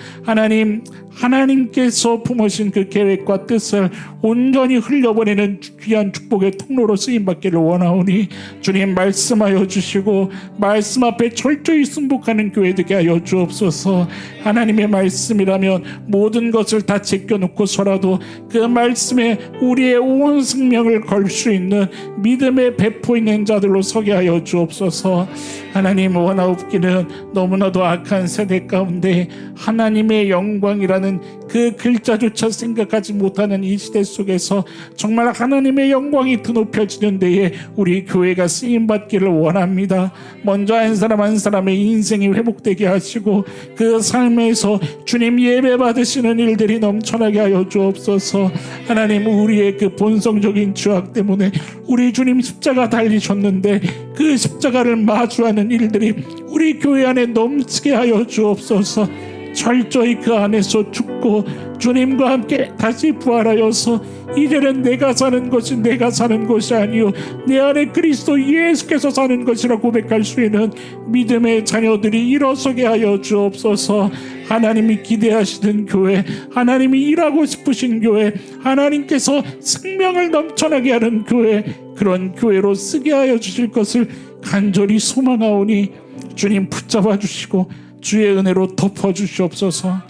하나님께서 품으신 그 계획과 뜻을 온전히 흘려보내는 귀한 축복의 통로로 쓰임받기를 원하오니 주님 말씀하여 주시고 말씀 앞에 철저히 순복하는 교회 되게 하여 주옵소서. 하나님의 말씀이라면 모든 것을 다 제껴놓고서라도 그 말씀에 우리의 온 생명을 걸 수 있는 믿음의 배포 있는 자들로 서게 하여 주옵소서. 하나님 원하옵기는 너무나도 악한 세대 가운데 하나님의 영광이라는 그 글자조차 생각하지 못하는 이 시대 속에서 정말 하나님의 영광이 드높여지는 데에 우리 교회가 쓰임받기를 원합니다. 먼저 한 사람 한 사람의 인생이 회복되게 하시고 그 삶에서 주님 예배 받으시는 일들이 넘쳐나게 하여 주옵소서. 하나님 우리의 그 본성적인 죄악 때문에 우리 주님 십자가 달리셨는데 그 십자가를 마주하는 일들이 우리 교회 안에 넘치게 하여 주옵소서. 철저히 그 안에서 죽고 주님과 함께 다시 부활하여서 이제는 내가 사는 것이 아니요 내 안에 그리스도 예수께서 사는 것이라 고백할 수 있는 믿음의 자녀들이 일어서게 하여 주옵소서. 하나님이 기대하시는 교회, 하나님이 일하고 싶으신 교회, 하나님께서 생명을 넘쳐나게 하는 교회, 그런 교회로 쓰게 하여 주실 것을 간절히 소망하오니 주님 붙잡아 주시고 주의 은혜로 덮어주시옵소서.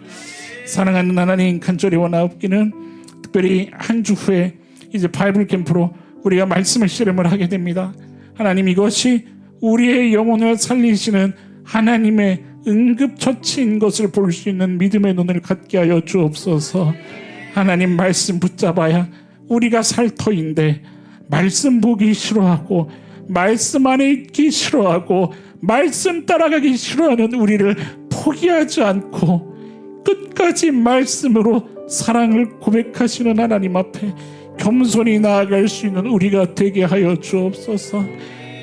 사랑하는 하나님 간절히 원하옵기는 특별히 한 주 후에 이제 바이블 캠프로 우리가 말씀의 씨름을 하게 됩니다. 하나님 이것이 우리의 영혼을 살리시는 하나님의 응급처치인 것을 볼 수 있는 믿음의 눈을 갖게 하여 주옵소서. 하나님 말씀 붙잡아야 우리가 살 터인데 말씀 보기 싫어하고 말씀 안에 있기 싫어하고 말씀 따라가기 싫어하는 우리를 포기하지 않고 끝까지 말씀으로 사랑을 고백하시는 하나님 앞에 겸손히 나아갈 수 있는 우리가 되게 하여 주옵소서.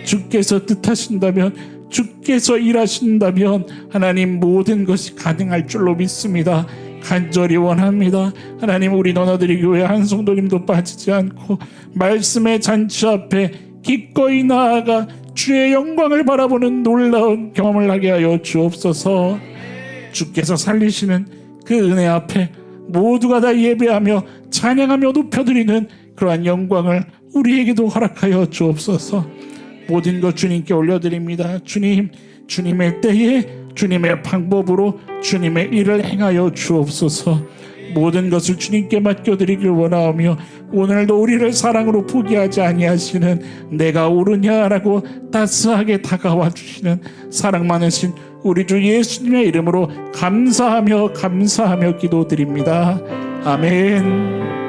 주께서 뜻하신다면 주께서 일하신다면 하나님 모든 것이 가능할 줄로 믿습니다. 간절히 원합니다. 하나님 우리 너나들이 교회 한 성도님도 빠지지 않고 말씀의 잔치 앞에 기꺼이 나아가 주의 영광을 바라보는 놀라운 경험을 하게 하여 주옵소서. 주께서 살리시는 그 은혜 앞에 모두가 다 예배하며 찬양하며 높여드리는 그러한 영광을 우리에게도 허락하여 주옵소서. 모든 것 주님께 올려드립니다. 주님, 주님의 때에 주님의 방법으로 주님의 일을 행하여 주옵소서. 모든 것을 주님께 맡겨드리길 원하오며 오늘도 우리를 사랑으로 포기하지 아니하시는 내가 옳으냐라고 따스하게 다가와 주시는 사랑 많으신 우리 주 예수님의 이름으로 감사하며 기도드립니다. 아멘.